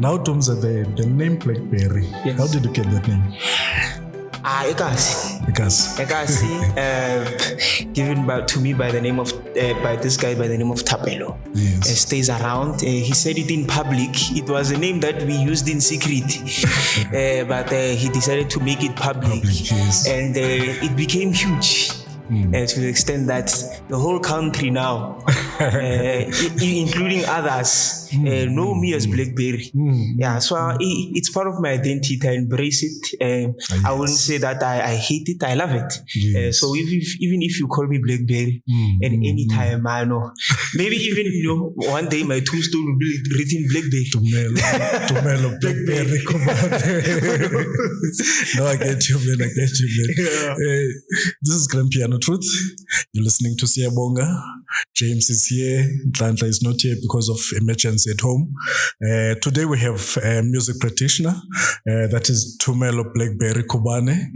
Now, Tom said the name Blackberry. Yes. How did you get that name? Ekasi, given to me by the name of by this guy by the name of Tumelo. Yes. Stays around. He said it in public. It was a name that we used in secret, but he decided to make it public, yes. And it became huge. To the extent that the whole country now, including others, know me as Blackberry. Yeah, so it's part of my identity. I embrace it. I wouldn't say that I hate it. I love it. Yes. So even if you call me Blackberry at any time, I know. Maybe even one day my tombstone will be written Blackberry. Tumelo, Blackberry, Khubane. No, I get you, man. Yeah. This is Grand Piano Truth. You're listening to Siyabonga. James is here. Tlantla is not here because of emergency at home. Today we have a music practitioner. That is Tumelo Blackberry Khubane.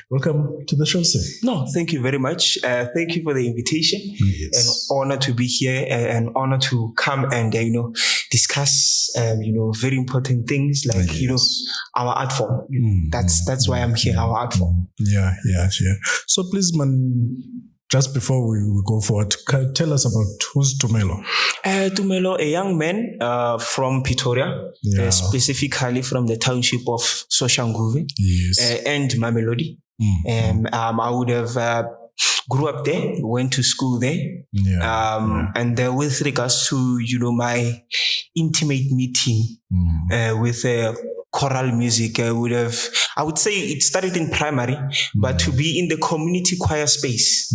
Welcome to the show, sir. No, thank you very much. Thank you for the invitation. Yes. An honor to be here. An honor to come and discuss very important things like our art form. That's why I'm here. Our art form. Yeah. So please, man. Just before we go forward, tell us about who's Tumelo. Tumelo, a young man from Pretoria, specifically from the township of Soshanguve, and Meloding. I would have grew up there, went to school there, and with regards to my intimate meeting with choral music, I would say it started in primary, but to be in the community choir space,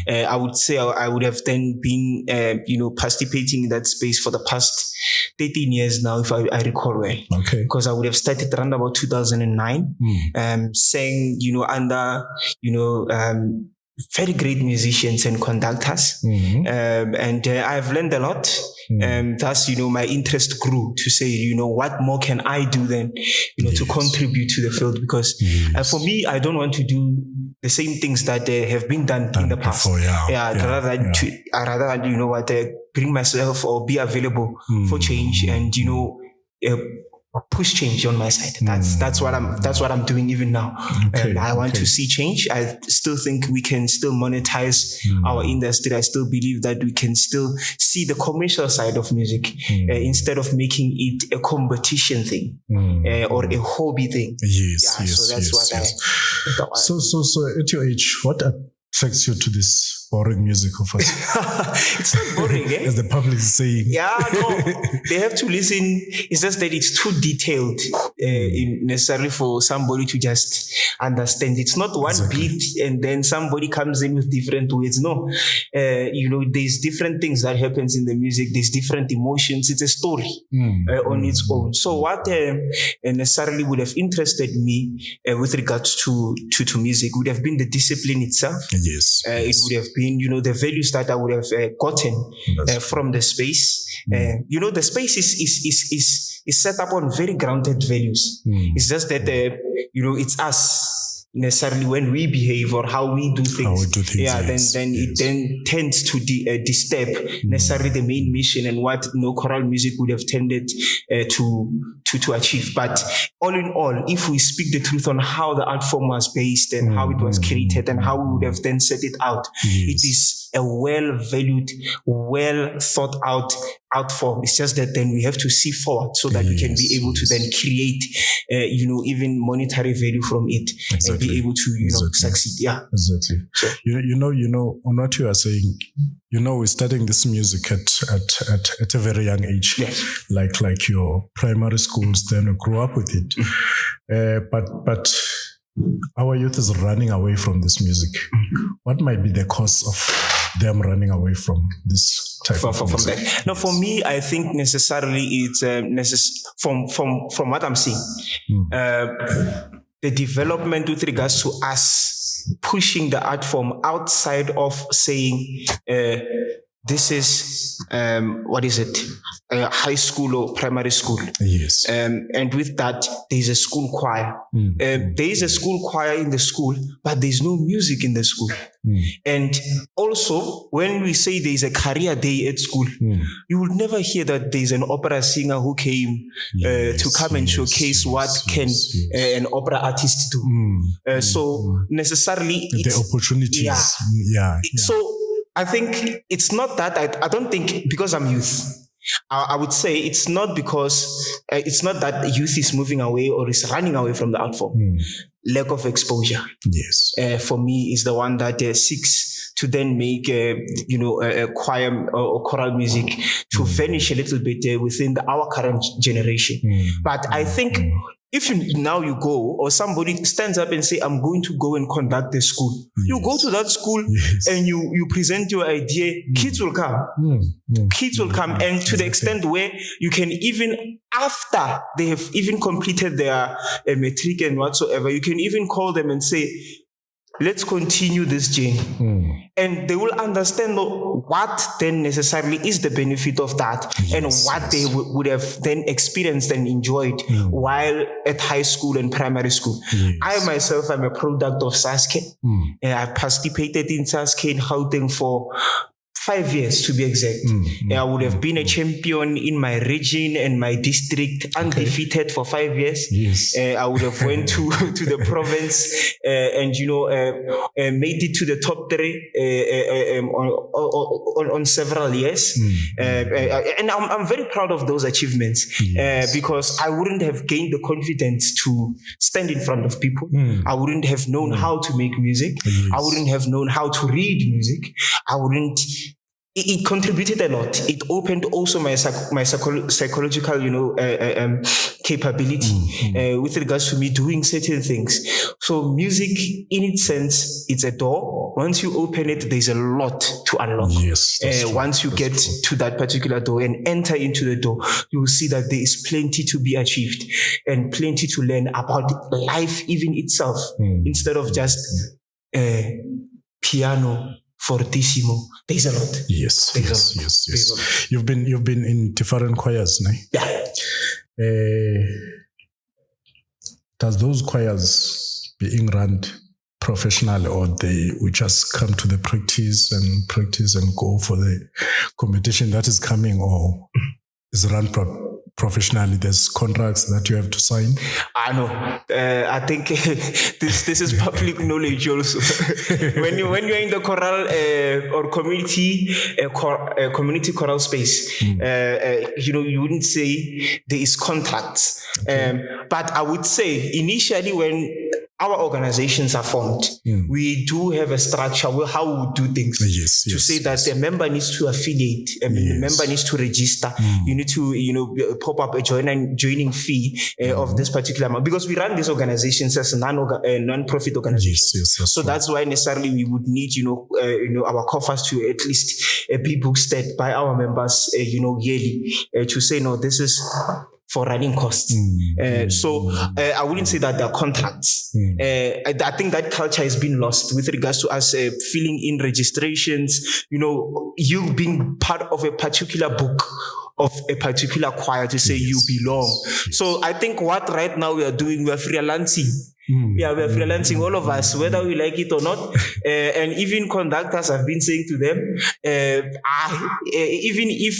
I would say I would have then been, participating in that space for the past 13 years now, if I recall well. Okay. Because I would have started around about 2009, sang, under, very great musicians and conductors. And I've learned a lot. Thus, my interest grew to say, what more can I do then, to contribute to the field? Because for me, I don't want to do the same things that have been done in the past. Before, rather than, bring myself or be available for change and, push change on my side. That's what I'm doing even now. I want to see change. I still think we can still monetize our industry. I still believe that we can still see the commercial side of music instead of making it a competition thing or a hobby thing. So that's what I. So at your age, what attracts you to this boring music of us? It's not boring, as the public is saying. No, they have to listen. It's just that it's too detailed necessarily for somebody to just understand. It's not one beat and then somebody comes in with different words. No, there's different things that happens in the music. There's different emotions. It's a story on its own. So what necessarily would have interested me with regards to music would have been the discipline itself. It would have been, the values that I would have gotten from the space. The space is set up on very grounded values. It's just that, it's us. Necessarily when we behave or how we do things, it then tends to disturb necessarily the main mission and what choral music would have tended to achieve. But all in all, if we speak the truth on how the art form was based and how it was created and how we would have then set it out, it is a well-valued, well-thought-out art form. It's just that then we have to see forward so that we can be able to then create, even monetary value from it and be able to, succeed. Yeah, exactly. So, on what you are saying, we're studying this music at a very young age. Yes. Like your primary schools, then you grew up with it. But our youth is running away from this music. What might be the cause of them running away from this type of music? From that. No, for me, I think necessarily it's from what I'm seeing, the development with regards to us pushing the art form outside of saying this is what is it? High school or primary school. Yes. And with that, there's a school choir. There is a school choir in the school, but there's no music in the school. And also, when we say there's a career day at school, you would never hear that there's an opera singer who came to come and showcase what can an opera artist do. So necessarily, the opportunities. Yeah. So I think it's not that I don't think because I'm youth. I would say it's not because it's not that youth is moving away or is running away from the art form. Lack of exposure. Yes. For me, is the one that seeks to then make a choir or choral music to vanish a little bit within our current generation. But I think if you go or somebody stands up and say, I'm going to go and conduct a school, you go to that school and you present your idea, kids will come. Kids will come. And to the extent where you can even, after they have even completed their matric and whatsoever, you can even call them and say, let's continue this journey. And they will understand what then necessarily is the benefit of that and what they would have then experienced and enjoyed while at high school and primary school. I myself am a product of Sasuke. I participated in Sasuke in Gauteng for 5 years to be exact. I would have been a champion in my region and my district, undefeated for 5 years. I would have went to the province and made it to the top 3 on several years. And I'm very proud of those achievements because I wouldn't have gained the confidence to stand in front of people. I wouldn't have known how to make music. I wouldn't have known how to read music. It contributed a lot. It opened also my psychological, capability with regards to me doing certain things. So music, in its sense, it's a door. Once you open it, there's a lot to unlock. Once you get to that particular door and enter into the door, you will see that there is plenty to be achieved and plenty to learn about life, even itself, instead of just piano. Fortissimo. There's a lot. Yes. You've been in different choirs, no? Yeah. Does those choirs being run professionally, or they would just come to the practice and go for the competition that is coming, or is run professionally? There's contracts that you have to sign. I know. I think this is public knowledge also. when you're in the choral or community choral space, you wouldn't say there is contracts. But I would say initially when our organizations are formed, we do have a structure where how we do things. To say that the member needs to affiliate, the member needs to register. You need to, pop up a joining fee of this particular amount, because we run these organizations as non-profit organizations. So that's why necessarily we would need, our coffers to at least be boosted by our members, yearly, to say, no, this is for running costs. So I wouldn't say that there are contracts. I think that culture has been lost with regards to us filling in registrations, you being part of a particular book of a particular choir to say you belong. So I think what right now we are doing, we are freelancing. Yeah, we are freelancing, all of us, whether we like it or not. And even conductors have been saying to them, even if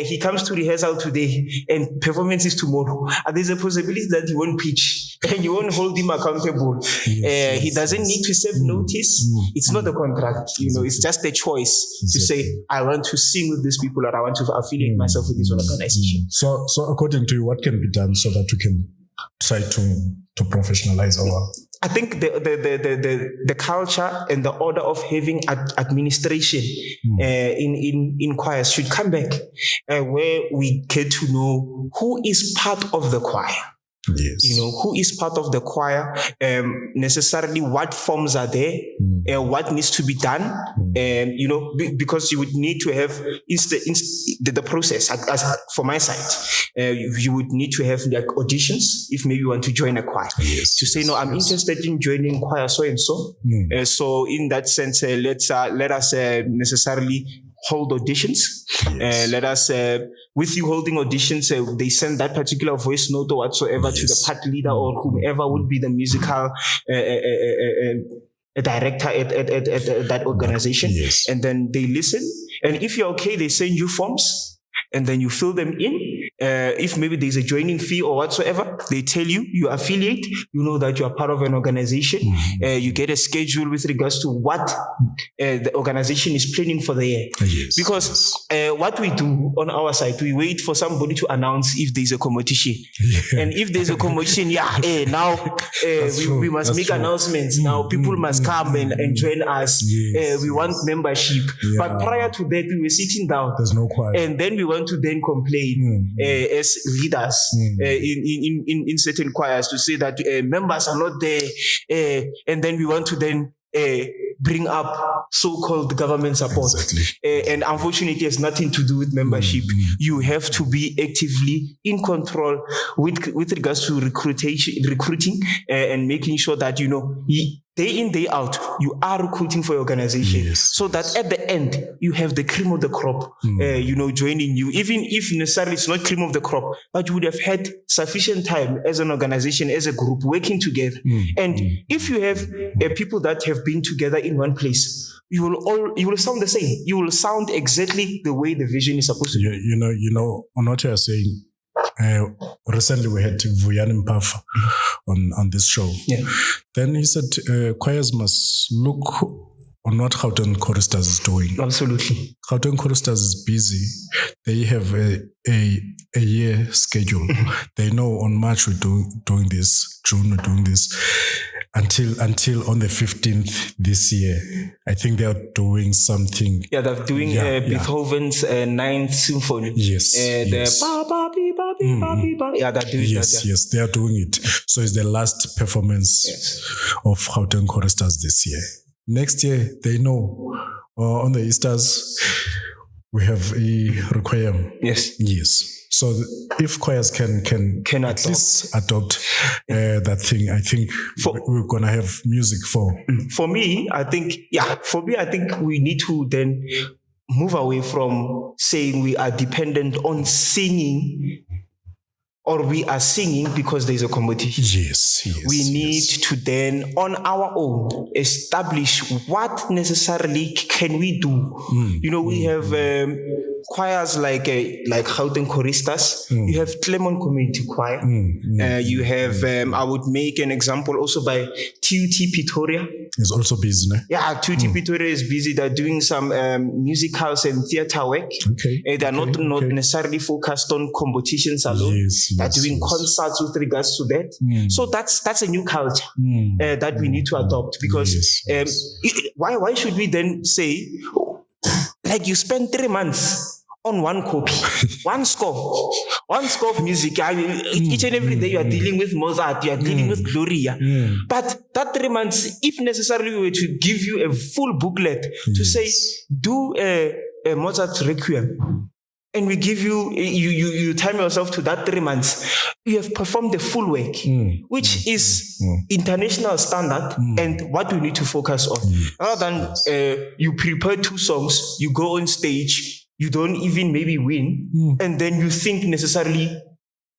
he comes to rehearsal today and performance is tomorrow, there's a possibility that he won't pitch and you won't hold him accountable. He doesn't need to serve notice. It's not a contract, it's just a choice to say, I want to sing with these people or I want to affiliate myself with this organization. So according to you, what can be done so that we can try to professionalize our... I think the culture and the order of having administration in choirs should come back, where we get to know who is part of the choir. Who is part of the choir, necessarily what forms are there, what needs to be done, because you would need to have the process. As for my side, you would need to have like auditions if maybe you want to join a choir. To say, no, I'm interested in joining choir so and so. So in that sense, let us necessarily hold auditions. Let us, with you holding auditions, they send that particular voice note or whatsoever to the part leader or whomever would be the musical director at that organization. And then they listen. And if you're okay, they send you forms. And then you fill them in. If maybe there's a joining fee or whatsoever, they tell you, you affiliate, you know that you are part of an organization. You get a schedule with regards to what the organization is planning for the year. Because what we do on our side, we wait for somebody to announce if there's a competition. And if there's a competition, now we must make announcements. Now people must come and join us. We want membership. But prior to that, we were sitting down. There's no choir. And then we want to then complain as leaders in certain choirs to say that members are not there, and then we want to then bring up so-called government support. And unfortunately, it has nothing to do with membership. You have to be actively in control with regards to recruiting and making sure that, day in, day out, you are recruiting for your organization, so that at the end, you have the cream of the crop, joining you. Even if necessarily it's not cream of the crop, but you would have had sufficient time as an organization, as a group, working together. And if you have people that have been together in one place, you will sound the same. You will sound exactly the way the vision is supposed to be. On what you are saying, recently we had Vuyani Mpafa on this show. Then he said choirs must look on what Gauteng Choristers is doing. Absolutely. Gauteng Choristers is busy. They have a year schedule. They know on March we're doing this, June we're doing this. Until on the 15th this year, I think they are doing something. They're doing Beethoven's 9th Symphony. They're doing that. Yes, they are doing it. So it's the last performance of Gauteng Choristers this year. Next year, they know on the Easters we have a requiem. Yes. So if choirs can at least adopt that thing, I think we're going to have music for. For me, I think we need to then move away from saying we are dependent on singing, or we are singing because there's a competition. We need to then, on our own, establish what necessarily can we do. We have choirs like Gauteng Choristers. You have Claremont Community Choir. You have, I would make an example also by TUT Pretoria. It's also busy, ne? TUT Pretoria is busy. They're doing some musicals and theatre work. They're not necessarily focused on competitions alone. They're doing concerts with regards to that. So that's a new culture that we need to adopt, because why should we then say, like, you spend 3 months on one copy, one score of music. Each and every day you are dealing with Mozart, you are dealing with Gloria. But that 3 months, if necessarily we were to give you a full booklet to say, do a Mozart Requiem, and we give you time yourself to that 3 months, you have performed the full work, which is international standard and what we need to focus on. Rather than you prepare 2 songs, you go on stage, you don't even maybe win, and then you think necessarily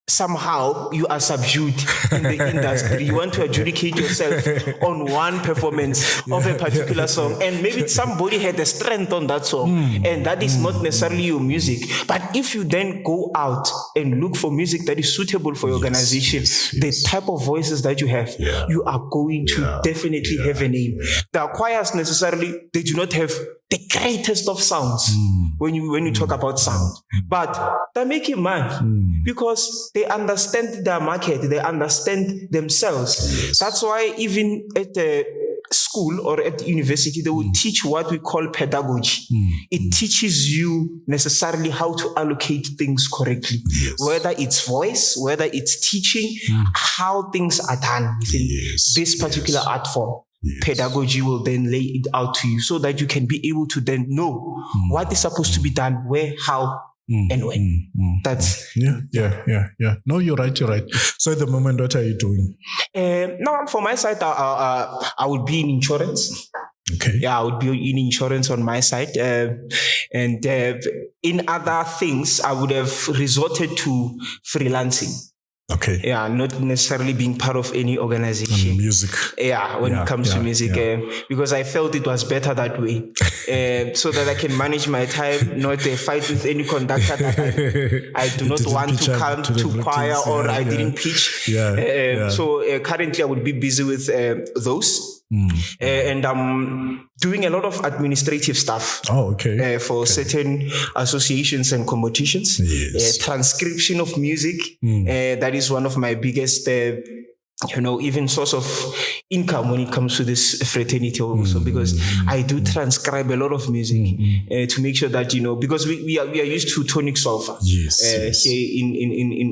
somehow you are subdued in the industry. You want to adjudicate yourself on one performance of a particular song, and maybe somebody had a strength on that song, and that is not necessarily your music. But if you then go out and look for music that is suitable for your organization, the type of voices that you have, you are going to definitely have a name. The choirs necessarily, they do not have the greatest of sounds when you talk about sound, but they make you mad because they understand their market, they understand themselves. That's why even at the school or at the university, they will teach what we call pedagogy. It teaches you necessarily how to allocate things correctly, whether it's voice, whether it's teaching, how things are done within this particular art form. Pedagogy will then lay it out to you so that you can be able to then know what is supposed to be done, where, how, and when. That's No, you're right. So at the moment, what are you doing? Now, for my side, I would be in insurance. Okay. Yeah, I would be in insurance on my side. And in other things, I would have resorted to freelancing. Okay. Yeah, not necessarily being part of any organization. And music. Yeah, when it comes to music, because I felt it was better that way, so that I can manage my time, not fight with any conductor that I do not want to come to choir or I didn't pitch. So currently I would be busy with those. And I'm doing a lot of administrative stuff. For certain associations and competitions. Yes. Transcription of music. That is one of my biggest, even source of income when it comes to this fraternity also, because I do transcribe a lot of music to make sure that, because we are used to tonic solfa here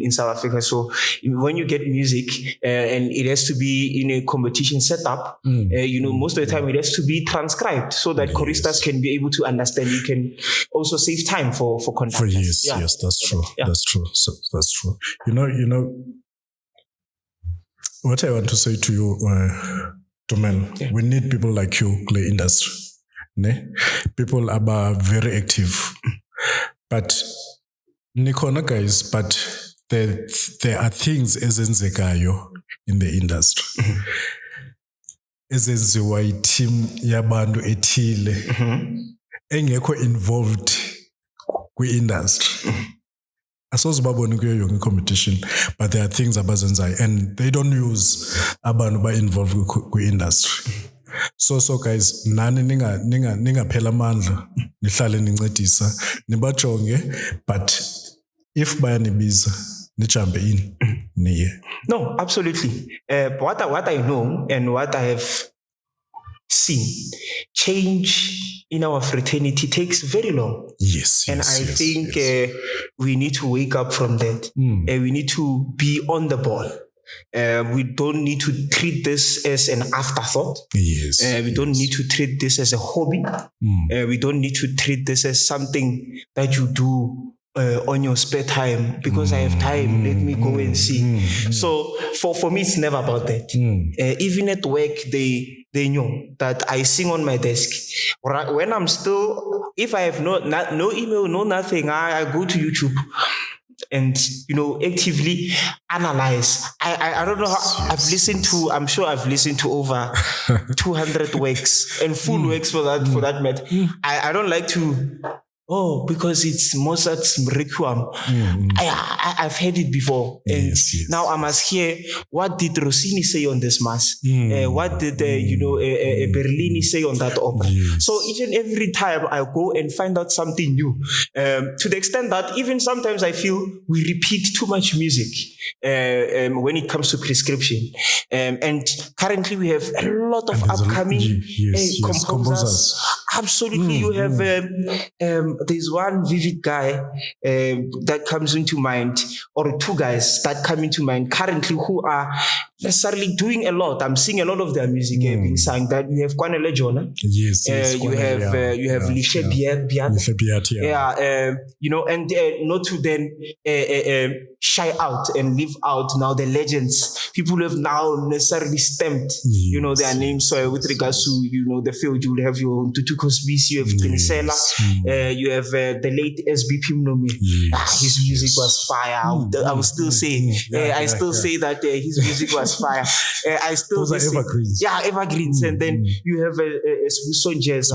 in South Africa. So when you get music and it has to be in a competition setup, most of the time it has to be transcribed so that choristas can be able to understand. You can also save time for conductors. Yes, that's true. Yeah. That's true. So, that's true. What I want to say to you, Tumelo, we need people like you in the industry. Ne? People are very active. But Nikona guys, but there are things ezenzekayo in the industry. Ezenziwa team yabantu ethile engekho involved kwi-industry. Asoze babone kuyo yonke competition, but there are things abazenzayo and they don't use abantu ba-involved kwi-industry. So guys, nani ningaphela amandla, nihlale nincedisa, nibajonge, but if bayanibiza, nijambe in niye. No, absolutely. What I know and what I have seen, change in our fraternity takes very long. Yes. And I think we need to wake up from that. We need to be on the ball. We don't need to treat this as an afterthought. We don't need to treat this as a hobby. We don't need to treat this as something that you do on your spare time because I have time, let me go and sing. So for me, it's never about that. Even at work, they know that I sing on my desk. When I'm still, if I have no email, no nothing, I go to YouTube and actively analyze. I don't know how I'm sure I've listened to over 200 works and full works for that matter. I don't like to because it's Mozart's Requiem. I've heard it before. And now I must hear, what did Rossini say on this mass? What did Bellini say on that opera? So each and every time I go and find out something new, to the extent that even sometimes I feel we repeat too much music when it comes to prescription. And currently we have a lot of upcoming composers. Absolutely, you have there's one vivid guy that comes into mind, or two guys that come into mind currently who are necessarily doing a lot. I'm seeing a lot of their music being sung. That you have Kwanele Jona. You have Lishe Biat. And not to then shy out and leave out now the legends. People who have now necessarily stamped, their names. So with regards to, the field, you will have your Tutu Cosbis, you have Tinisela, you have the late SBP Mnomi. His music was fire. I will still say, say that his music was fire. I still those are evergreens. Yeah, evergreens. And then you have Swison Jazz.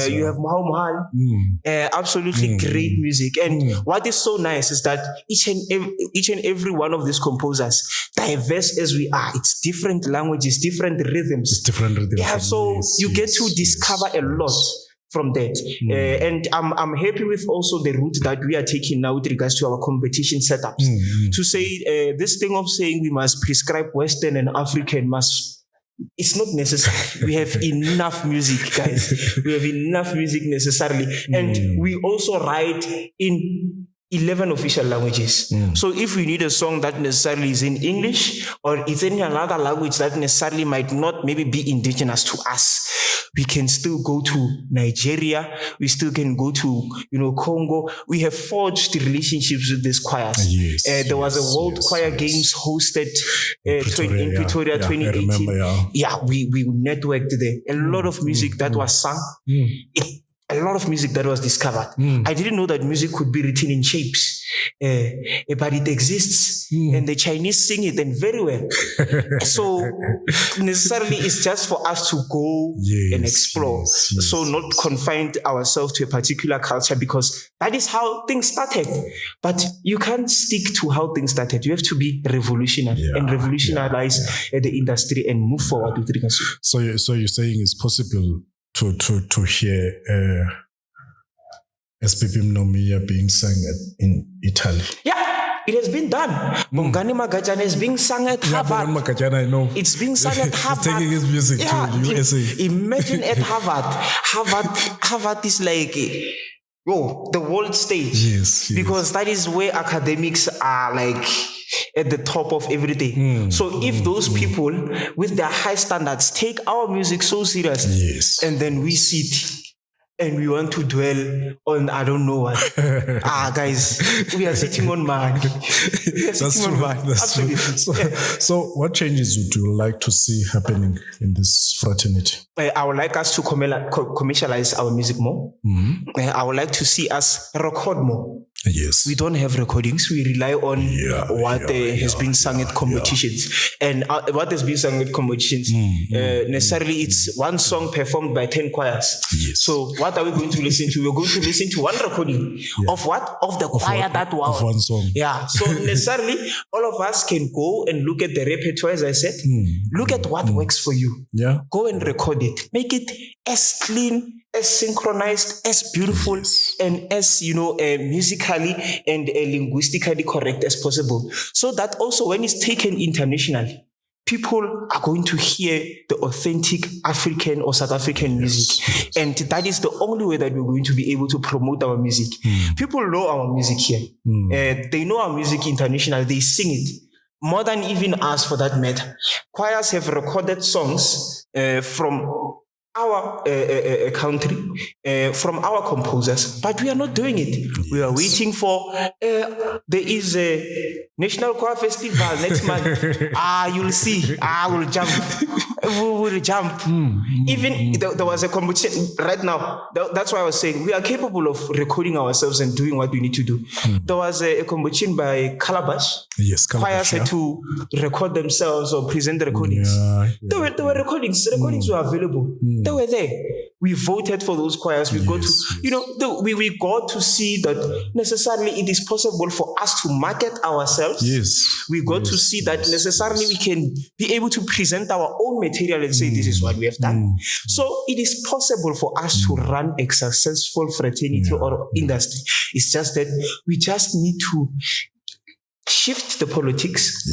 You have Mahal. Absolutely great music. And what is so nice is that each and every one of these composers, diverse as we are, it's different languages, different rhythms. It's different rhythms. Yeah, so you get to discover a lot from that. And I'm happy with also the route that we are taking now with regards to our competition setups. To say this thing of saying we must prescribe Western and African it's not necessary. We have enough music, guys. We have enough music necessarily. And we also ride in 11 official languages. So if we need a song that necessarily is in English or it's in another language that necessarily might not maybe be indigenous to us, we can still go to Nigeria. We still can go to, Congo. We have forged relationships with these choirs. There was a World Choir Games hosted in Pretoria 2018. I remember, we networked there. A lot of music that was sung. A lot of music that was discovered. I didn't know that music could be written in shapes, but it exists, and the Chinese sing it and very well. So necessarily, it's just for us to go and explore. So not confined ourselves to a particular culture, because that is how things started. But you can't stick to how things started. You have to be revolutionary and revolutionize the industry and move forward with regards to. So you're saying it's possible to hear SPP Mnomia being sung in Italy. Yeah, it has been done. Bongani Magajana is being sung at Harvard. Magajana, I know. It's being sung at Harvard. Taking his music to the USA. Imagine at Harvard. Harvard is like the world stage. Yes. Because that is where academics are like at the top of everything. So if those people with their high standards take our music so serious, and then we sit and we want to dwell on I don't know what. Guys, we are sitting on man. Absolutely. So what changes would you like to see happening in this fraternity? I would like us to commercialize our music more. I would like to see us record more. Yes. We don't have recordings. We rely on what has been sung at competitions. And what has been sung at competitions, necessarily it's one song performed by 10 choirs. Yes. So what are we going to listen to? We're going to listen to one recording of what? Of the choir that was. Of one song. Yeah. So necessarily all of us can go and look at the repertoire, as I said. Look at what works for you. Yeah. Go and record it. Make it as clean, as synchronized, as beautiful, and as, musically and linguistically correct as possible. So that also when it's taken internationally, people are going to hear the authentic African or South African music. And that is the only way that we're going to be able to promote our music. People know our music here. They know our music internationally. They sing it. More than even us, for that matter. Choirs have recorded songs from our country, from our composers, but we are not doing it. We are waiting for, there is a National Choir Festival next month. You'll see. We'll jump. We will jump. Even there was a competition right now. That's why I was saying we are capable of recording ourselves and doing what we need to do. There was a competition by Calabash. Yes, Choirs had to record themselves or present the recordings. There were recordings. The recordings were available. They were there. We voted for those choirs. We got to, we got to see that necessarily it is possible for us to market ourselves. We got to see that necessarily we can be able to present our own material and say this is what we have done. So it is possible for us to run a successful fraternity or industry. It's just that we just need to shift the politics.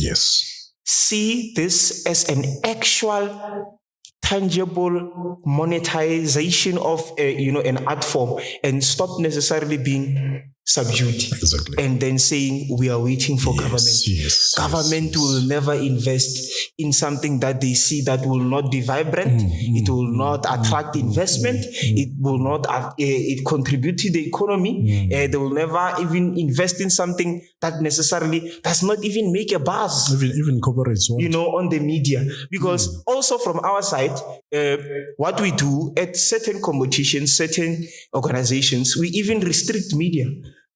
See this as an actual tangible monetization of an art form, and stop necessarily being subdued and then saying we are waiting for government. Government will never invest in something that they see that will not be vibrant. It will not attract investment. It will not it contribute to the economy. They will never even invest in something that necessarily does not even make a buzz. Even corporates, on the media. Because also from our side, what we do at certain competitions, certain organizations, we even restrict media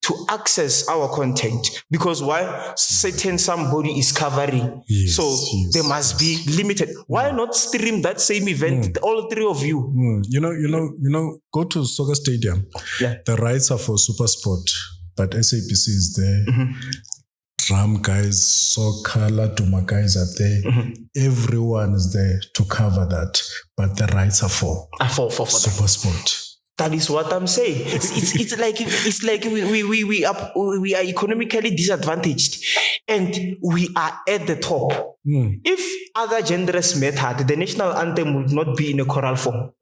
to access our content, because why? Somebody is covering, they must be limited. Why not stream that same event, all three of you? Go to soccer stadium. The rights are for Super Sport, but SAPC is there. Drum guys, soccer, Laduma guys are there. Everyone is there to cover that, but the rights are for Super Sport. That is what I'm saying. It's like we are economically disadvantaged, and we are at the top. If other genres mattered, the national anthem would not be in a choral form.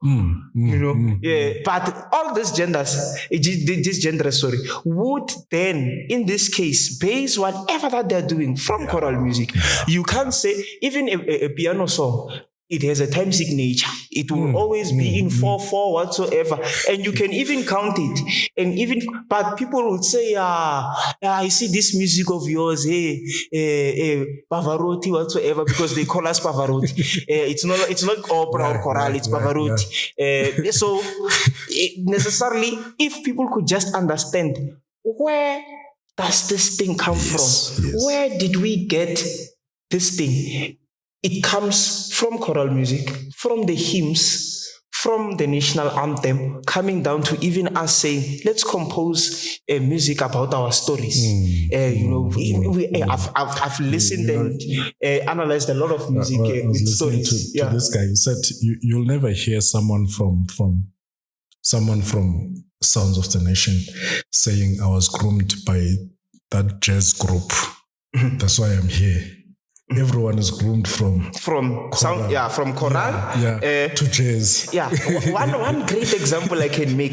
But all these genders, would then, in this case, base whatever that they're doing from choral music. You can't say, even a piano song, it has a time signature. It will always be in 4/4 whatsoever. And you can even count it. But people would say, I see this music of yours, Pavarotti whatsoever, because they call us Pavarotti. It's not opera or choral, it's Pavarotti. So necessarily, if people could just understand, where does this thing come from? Yes. Where did we get this thing? It comes from choral music, from the hymns, from the national anthem, coming down to even us saying, let's compose music about our stories. I've listened and analyzed a lot of music with stories. To this guy, he said you'll never hear someone from Sounds of the Nation saying, I was groomed by that jazz group. That's why I'm here. Everyone is groomed from choral. From choral to jazz. One great example I can make.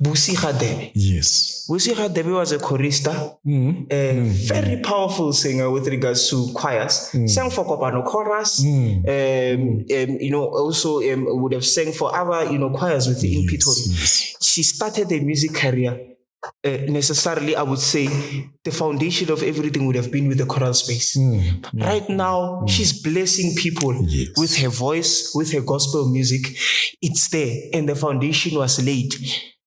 Busi Khadebe. Yes. Busi Khadebe was a chorista, a very powerful singer with regards to choirs. Sang for Kopano chorus. Also would have sang for other choirs within Pretoria. Yes. She started a music career. Necessarily, I would say the foundation of everything would have been with the choral space. Right now, she's blessing people with her voice, with her gospel music. It's there, and the foundation was laid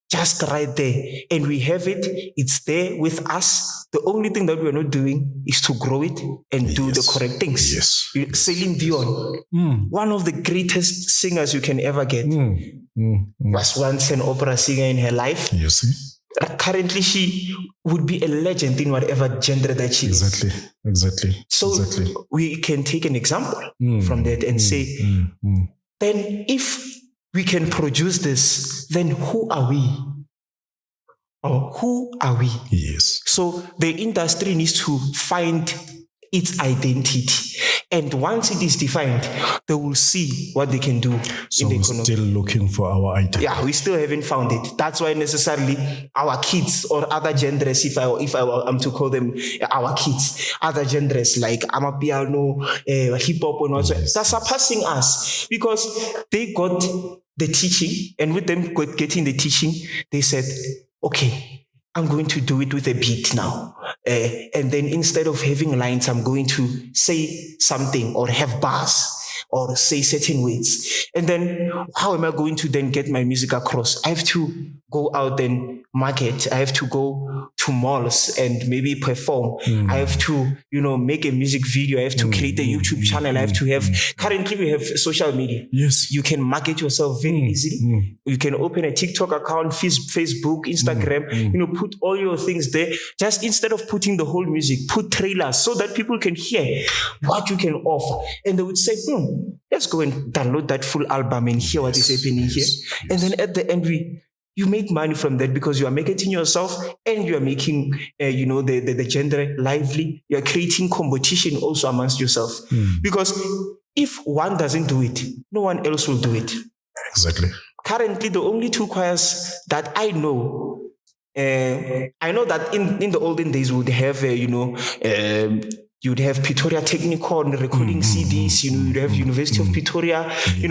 just right there, and we have it. It's there with us. The only thing that we're not doing is to grow it and do the correct things. Yes. Celine Dion, one of the greatest singers you can ever get, was once an opera singer in her life. You see? Currently, she would be a legend in whatever genre that she is. Exactly. So we can take an example from that and say, then if we can produce this, then who are we? Or who are we? Yes. So the industry needs to find its identity. And once it is defined, they will see what they can do so in the we're economy. Still looking for our identity. Yeah, we still haven't found it. That's why necessarily our kids or other genres, if I am to call them our kids, other genres like amapiano, hip hop, and also they're surpassing us because they got the teaching, and with them getting the teaching, they said, okay, I'm going to do it with a beat now. And then instead of having lines, I'm going to say something or have bars or say certain words. And then how am I going to then get my music across? I have to go out and market. I have to go to malls and maybe perform. I have to, make a music video. I have to create a YouTube channel. I have to have, currently we have social media. Yes. You can market yourself very easily. You can open a TikTok account, Facebook, Instagram, put all your things there. Just instead of putting the whole music, put trailers so that people can hear what you can offer. And they would say, let's go and download that full album and hear what is happening here. And then at the end, you make money from that because you are marketing yourself and you are making, the genre lively. You are creating competition also amongst yourself. Because if one doesn't do it, no one else will do it. Exactly. Currently, the only two choirs that I know that in the olden days we would have, you'd have Pretoria Technical recording CDs, you'd have University of Pretoria,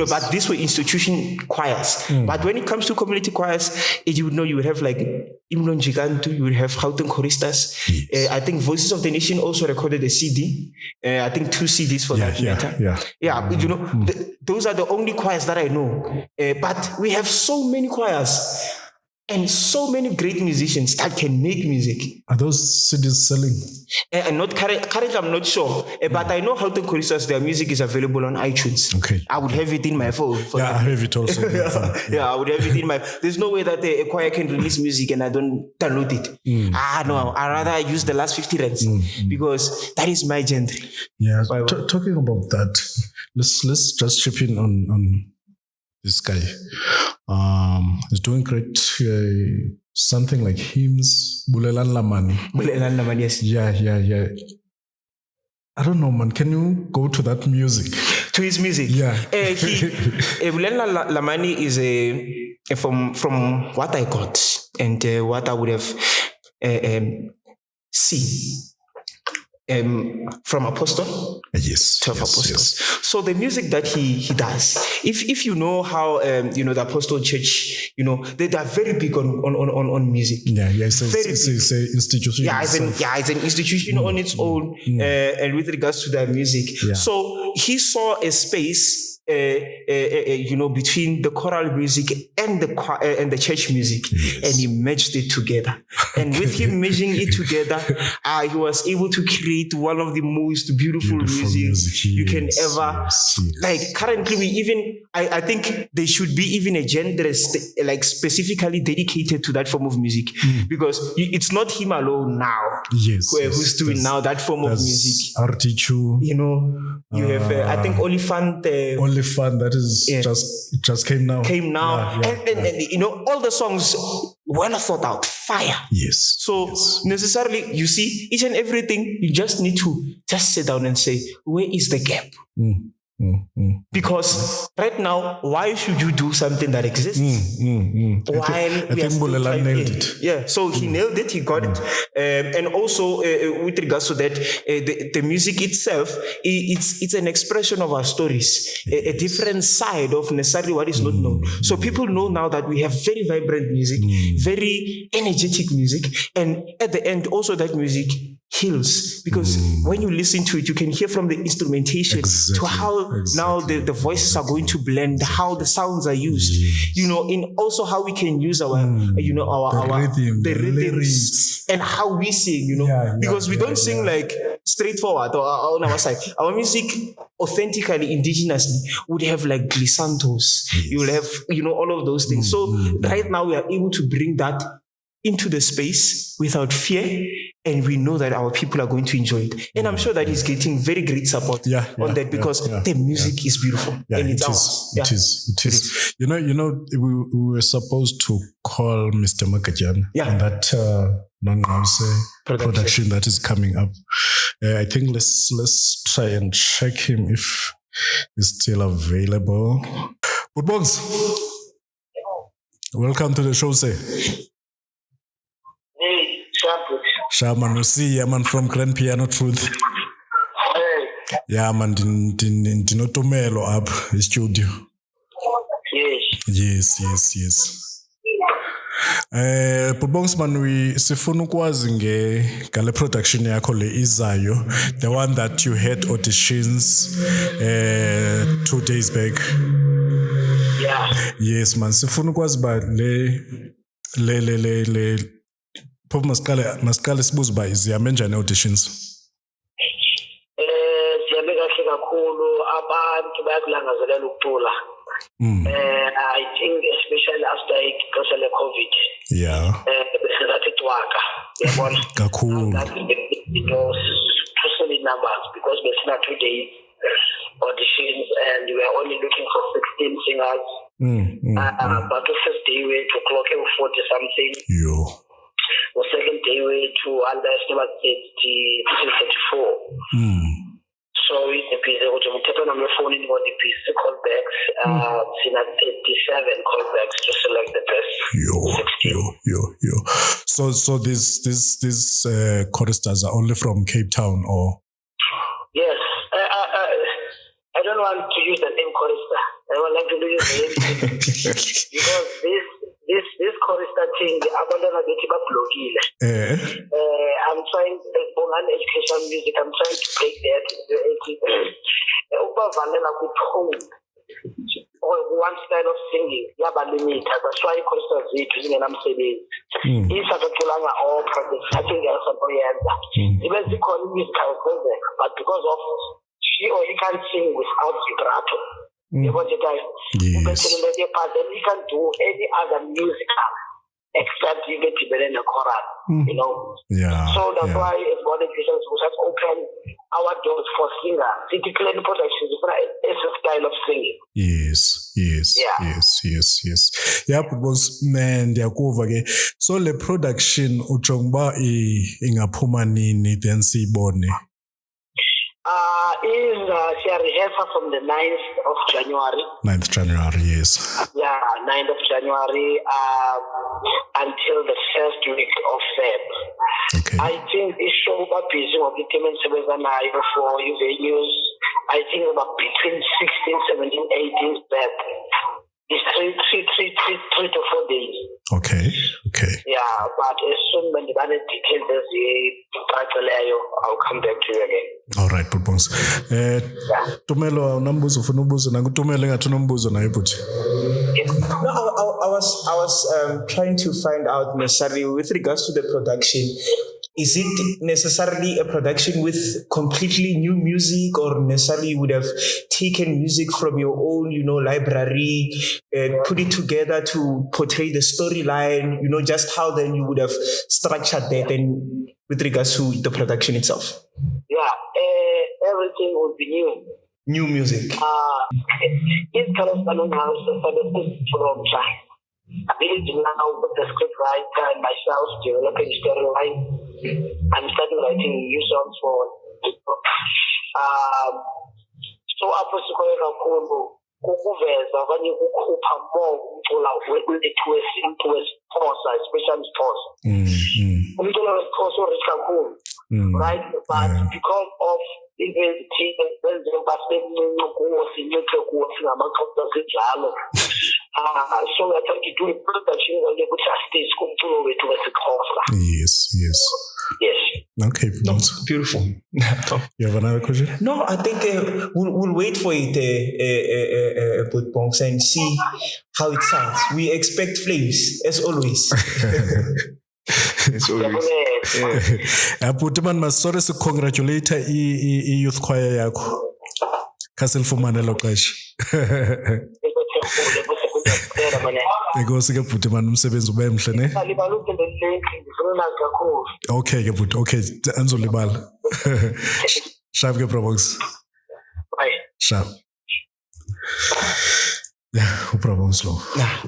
but these were institution choirs. But when it comes to community choirs, you would have like Imlon Gigantu, you would have Gauteng Choristas. I think Voices of the Nation also recorded a CD. I think 2 CDs for that matter. Those are the only choirs that I know. But we have so many choirs. And so many great musicians that can make music. Are those CDs selling? And not currently, I'm not sure. But I know how to choristas, their music is available on iTunes. Okay. I would have it in my phone. I have it also. I would have it in my... There's no way that a choir can release music and I don't download it. No. I'd rather use the last 50 rands because that is my genre. Yeah. Talking about that, let's just chip in on this guy. He's doing great. Something like hymns. Bulelan Lamani. Bulelan Lamani, yes. Yeah. I don't know, man. Can you go to that music? To his music. Yeah. Bulela Lamani is from what I got and what I would have seen. From Apostle, yes, 12 yes, Apostles. Yes. So the music that he does, if you know how the Apostle Church, they are very big on music. Yeah, it's an institution. Yeah, it's an institution on its own, and with regards to their music. Yeah. So he saw a space. Between the choral music and the church music, yes. And he merged it together. And with him merging it together, he was able to create one of the most beautiful music you can ever. Yes. Like currently, I think there should be even a genre specifically dedicated to that form of music, because it's not him alone now. Yes, who's doing now that form of music. Artichu. You have I think Olifant. Olifant, that is just came now. And all the songs well thought out, fire. Yes. So necessarily, you see, each and everything, you just need to just sit down and say, where is the gap? Because right now, why should you do something that exists? While I think Bulela nailed it. Yeah, so he nailed it, he got it. And also, with regards to that, the music itself, it's an expression of our stories, a different side of necessarily what is not known. So people know now that we have very vibrant music, very energetic music, and at the end, also that music heals, because when you listen to it, you can hear from the instrumentation to how now the voices are going to blend, how the sounds are used, in also how we can use our the rhythms and how we sing, because we don't sing like straightforward or on our side. Our music authentically, indigenously would have like glissandos. You will have, all of those things. So right now we are able to bring that into the space without fear, and we know that our people are going to enjoy it. And I'm sure that he's getting very great support on that, because the music is beautiful. And it's ours. It is. We were supposed to call Mr. Makajan on that production that is coming up. I think let's try and check him if he's still available. Good Bones, welcome to the show, say. Shaman, you see, man from Grand Piano Truth. Hey. Yeah, man, dino Tumelo up the studio. Yes. Bongsman, we sifuna ukwazi ngale production yakho le izayo, the one that you had auditions 2 days back. Yeah. Yes, man, sifuna ukwazi ba le phofu masiqale sibuze uba zihame njani auditions. Zihambe kahle kakhulu, abantu bayakulangazelela ukucula. I think especially after ixesha le-COVID. Yeah. Besingathi cwaka, yabona. Kakhulu. It was too solid numbers, because besina 2 days auditions and we are only looking for 16 singers. But the first day we to clock 40 something. Yo. The second day we to underestimate 34. So it's a piece of we take on the phone in one piece callbacks. Seen at 87 callbacks to select the best. Yo. So these choristers are only from Cape Town, or? Yes. I don't want to use the name chorister. I would like to use the name because this chorister thing, I'm trying to on education music. I'm trying to break that. Or one style of singing, limit. That's why choristers using an amsebe. If I don't long all projects, I think there's a even the musical but because of she or he can't sing without vibrato. Yes. Then he can do any other musical except you get to be in a choral, Yeah. So that's why it's one of the reasons we have opened our doors for singers. City Clan Productions is a style of singing. Yes. Yeah, because man, ndiyakuva ke. So le production ujonga uba ingaphuma nini then siyibone. She rehearsal from the 9th of January. 9th January, yes. Yeah, 9th of January until the first week of Feb. Okay. I think this show will be busy with the team and for you venues. I think about between 16, 17, 18 Feb. It's three to 4 days. Okay. Yeah, but as soon as the details I'll come back to you again. All right, good boss. Tumelo, unambuzo ufuna ubuzo nangutumelo engathuna umbuzo naye buthi. No, I was trying to find out necessarily with regards to the production. Is it necessarily a production with completely new music, or necessarily you would have taken music from your own, library, put it together to portray the storyline, just how then you would have structured that and with regards to the production itself? Yeah, everything would be new. New music. It's kind of from I believe now with the script writer and myself developing storyline. I'm starting writing new songs for people. So apho sikhoye kakhulu kukuveza okanye ukukhupha more umculo wethu wesintu wesixhosa, especially isixhosa. Umculo wesixhosa urich kakhulu, right? But because of events benzoba semncinci kuwo sinciphe kuwo singamaxhosa sinjalo. So I try to do a production ukuthi astage kumculo wethu wesixhosa. Yes. Okay. No, beautiful. You have another question? No, I think we'll wait for it, Bonks, and see how it sounds. We expect flames, as always. As always. Puti man, sorry to congratulate youth choir yakho. Kasilfumane lo xesha. Inkosi ke bhuti man, umsebenzi ube mhle ne. Okay ke bhuti, okay, anzolibala. Sharp ke Probox. Bye. Sharp. Yeah, uProbox lo.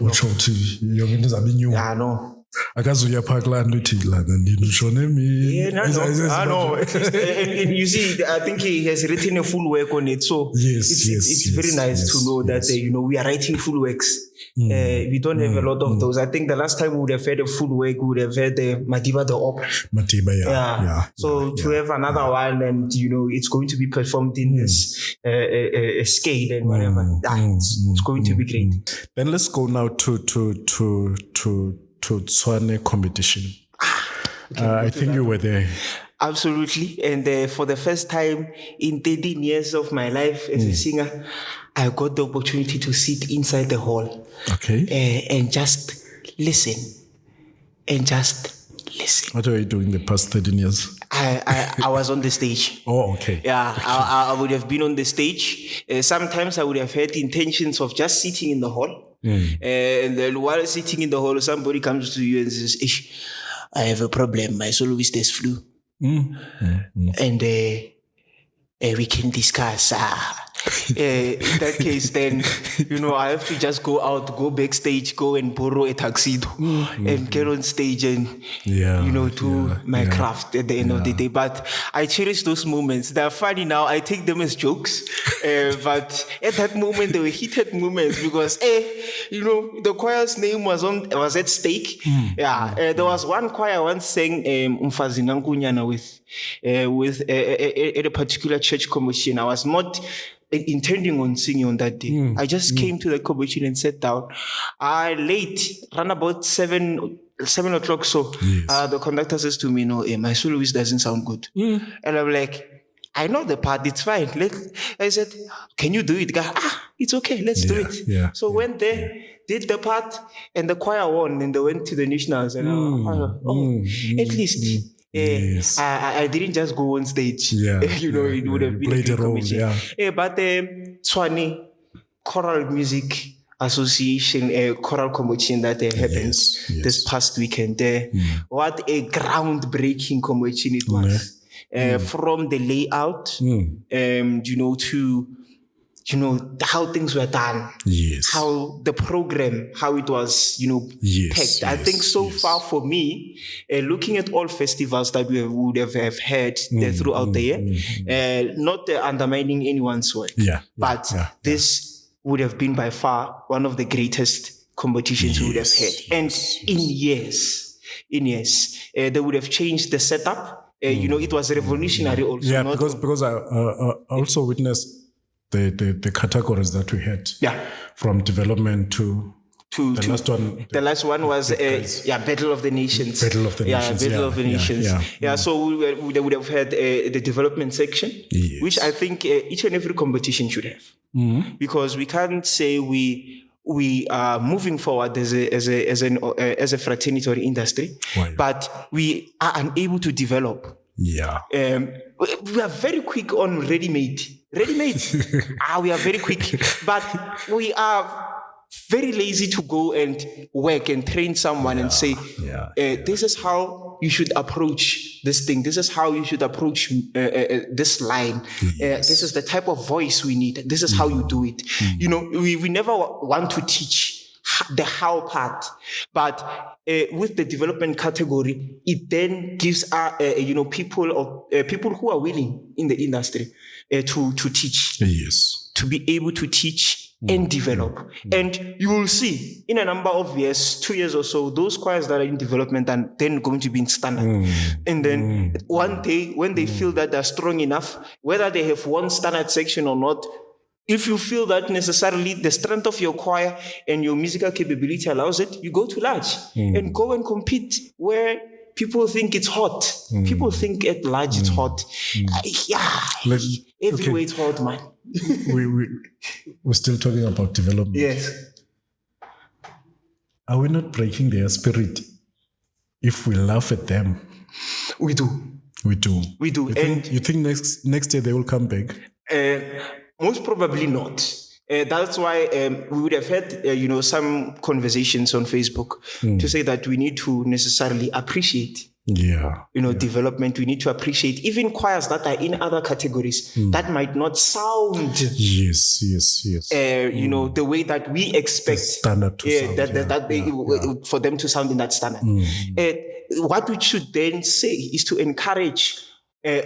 Utsho uthi yonke into izabe new. Yeah, no. Akazuya Parkland uthi la ngandini ushone mi. I know. And you see, I think he has written a full work on it, so it's very nice to know that we are writing full works. We don't have a lot of those. I think the last time we would have had a full work, we would have had Madiba the Op. Madiba, yeah. So to have another one, and it's going to be performed in this scale and whatever. It's going to be great. Then let's go now to Tshwane competition. I think you were there. Absolutely. And for the first time in 13 years of my life as a singer, I got the opportunity to sit inside the hall. Okay. And just listen. What were you doing the past 13 years? I was on the stage. Oh, okay. Yeah, I would have been on the stage. Sometimes I would have had intentions of just sitting in the hall. And then while sitting in the hall, somebody comes to you and says, Ish, I have a problem. My soloist has flu. And we can discuss. In that case, then, I have to just go out, go backstage, go and borrow a tuxedo and get on stage and, do my craft at the end of the day. But I cherish those moments. They're funny now. I take them as jokes. But at that moment, they were heated moments because, the choir's name was at stake. There was one choir once sang Umfazi Nankunyana with at a particular church commission. I was not intending on singing on that day. I just came to the competition and sat down. Late, around about 7 o'clock. So the conductor says to me, "No, my soloist doesn't sound good." And I'm like, "I know the part. It's fine." I said, "Can you do it?" It's okay. Let's do it. So went there, did the part, and the choir won, and they went to the nationals. And at least. I didn't just go on stage. It would have been a great commission. But Tshwane Choral Music Association choral competition that happened this past weekend. What a groundbreaking competition it was. From the layout, to how things were done. Yes. How the program, how it was, Yes, packed. I think so far for me, looking at all festivals that we would have had throughout the year, not undermining anyone's work, but this would have been by far one of the greatest competitions we would have had. And in years, they would have changed the setup. It was revolutionary also. Yeah, because I also witnessed the categories that we had. Yeah. From development to the last one. The last one was Battle of the Nations. Battle of the Nations. Battle of the Nations. So they would have had the development section, which I think each and every competition should have, because we can't say we are moving forward as a fraternity or industry, but we are unable to develop. Yeah. We are very quick on ready-made. We are very quick, but we are very lazy to go and work and train someone and say, this is how you should approach this thing. This is how you should approach this line. This is the type of voice we need. This is how you do it. We never want to teach the how part, but with the development category, it then gives people who are willing in the industry to teach, to be able to teach and develop. And you will see in a number of years, 2 years or so, those choirs that are in development are then going to be in standard. And then one day, when they feel that they're strong enough, whether they have one standard section or not, if you feel that necessarily the strength of your choir and your musical capability allows it, you go to large and go and compete where people think it's hot. People think at large it's hot. Everywhere it's hot, man. We're still talking about development. Yes. Are we not breaking their spirit if we laugh at them? We do. You think next year they will come back? Most probably not. That's why we would have had, some conversations on Facebook to say that we need to necessarily appreciate, development. We need to appreciate even choirs that are in other categories that might not sound, yes. the way that we expect standard to for them to sound in that standard. What we should then say is to encourage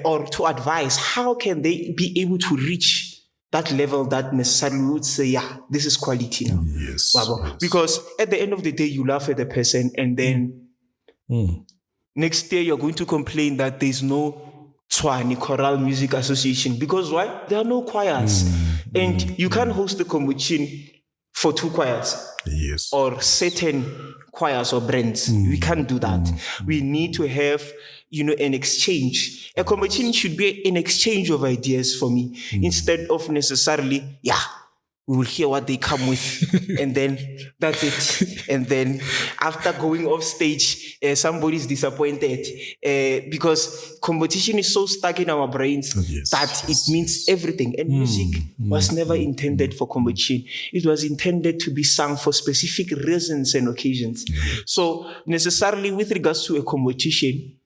or to advise how can they be able to reach that level that necessarily would say, this is quality now. Yes. Because at the end of the day, you laugh at the person and then next year you're going to complain that there's no Tshwane Choral Music Association. Because why? There are no choirs. And you can't host the competition for 2 choirs. Yes. Or certain choirs or brands. We can't do that. We need to have, an exchange. A competition should be an exchange of ideas for me, instead of necessarily, we will hear what they come with, and then that's it. And then after going off stage, somebody's disappointed because competition is so stuck in our brains that it means everything. And music was never intended for competition. It was intended to be sung for specific reasons and occasions. So necessarily with regards to a competition,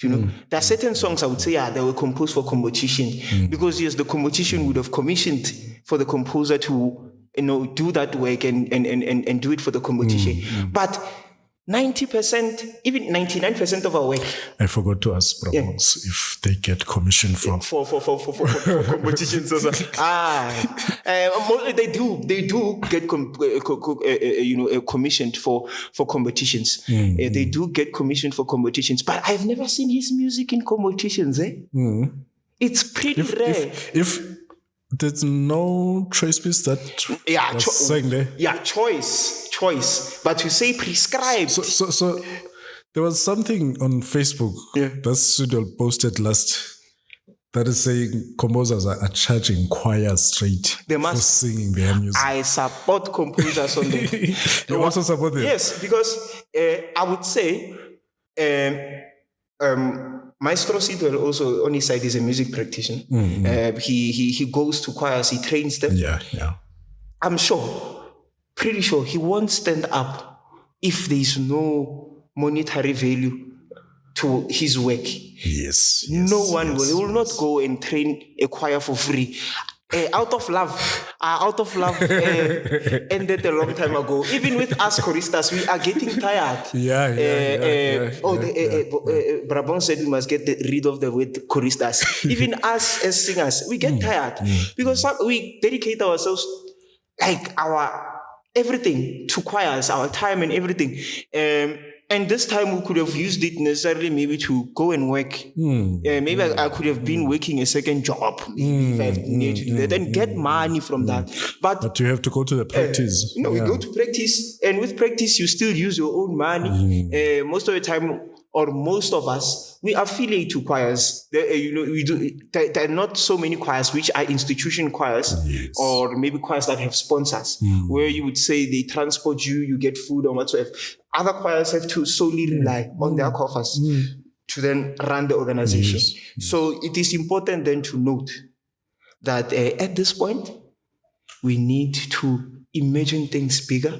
there are certain songs I would say, they were composed for competition because yes, the competition would have commissioned for the composer to, do that work and do it for the competition. But 90%, even 99% of our work. I forgot to ask Brahms if they get commissioned for competitions. They do get commissioned for competitions. They do get commissioned for competitions, but I've never seen his music in competitions. It's pretty rare. If there's no choice piece that sang there. Choice. But you say prescribed. So there was something on Facebook that Sudol posted last that is saying composers are charging choirs straight for singing their music. I support composers on that. You also support them? Yes, because I would say Maestro Sidwell also on his side is a music practitioner. He goes to choirs, he trains them. I'm pretty sure he won't stand up if there's no monetary value to his work. Yes. No one will. He will not go and train a choir for free. Out of love, ended a long time ago. Even with us choristas, we are getting tired. Brabon said we must get rid of the word choristas. Even us as singers, we get tired because we dedicate ourselves, like our everything, to choirs, our time and everything. And this time we could have used it necessarily maybe to go and work. Maybe I could have been working a second job, maybe if I needed to do that and get money from that. But you have to go to the practice. We go to practice, and with practice you still use your own money. Most of the time, or most of us, we affiliate to choirs. There are not so many choirs which are institution choirs, or maybe choirs that have sponsors, where you would say they transport you, you get food or whatsoever. Other choirs have to solely rely on their coffers to then run the organization. So it is important then to note that at this point, we need to imagine things bigger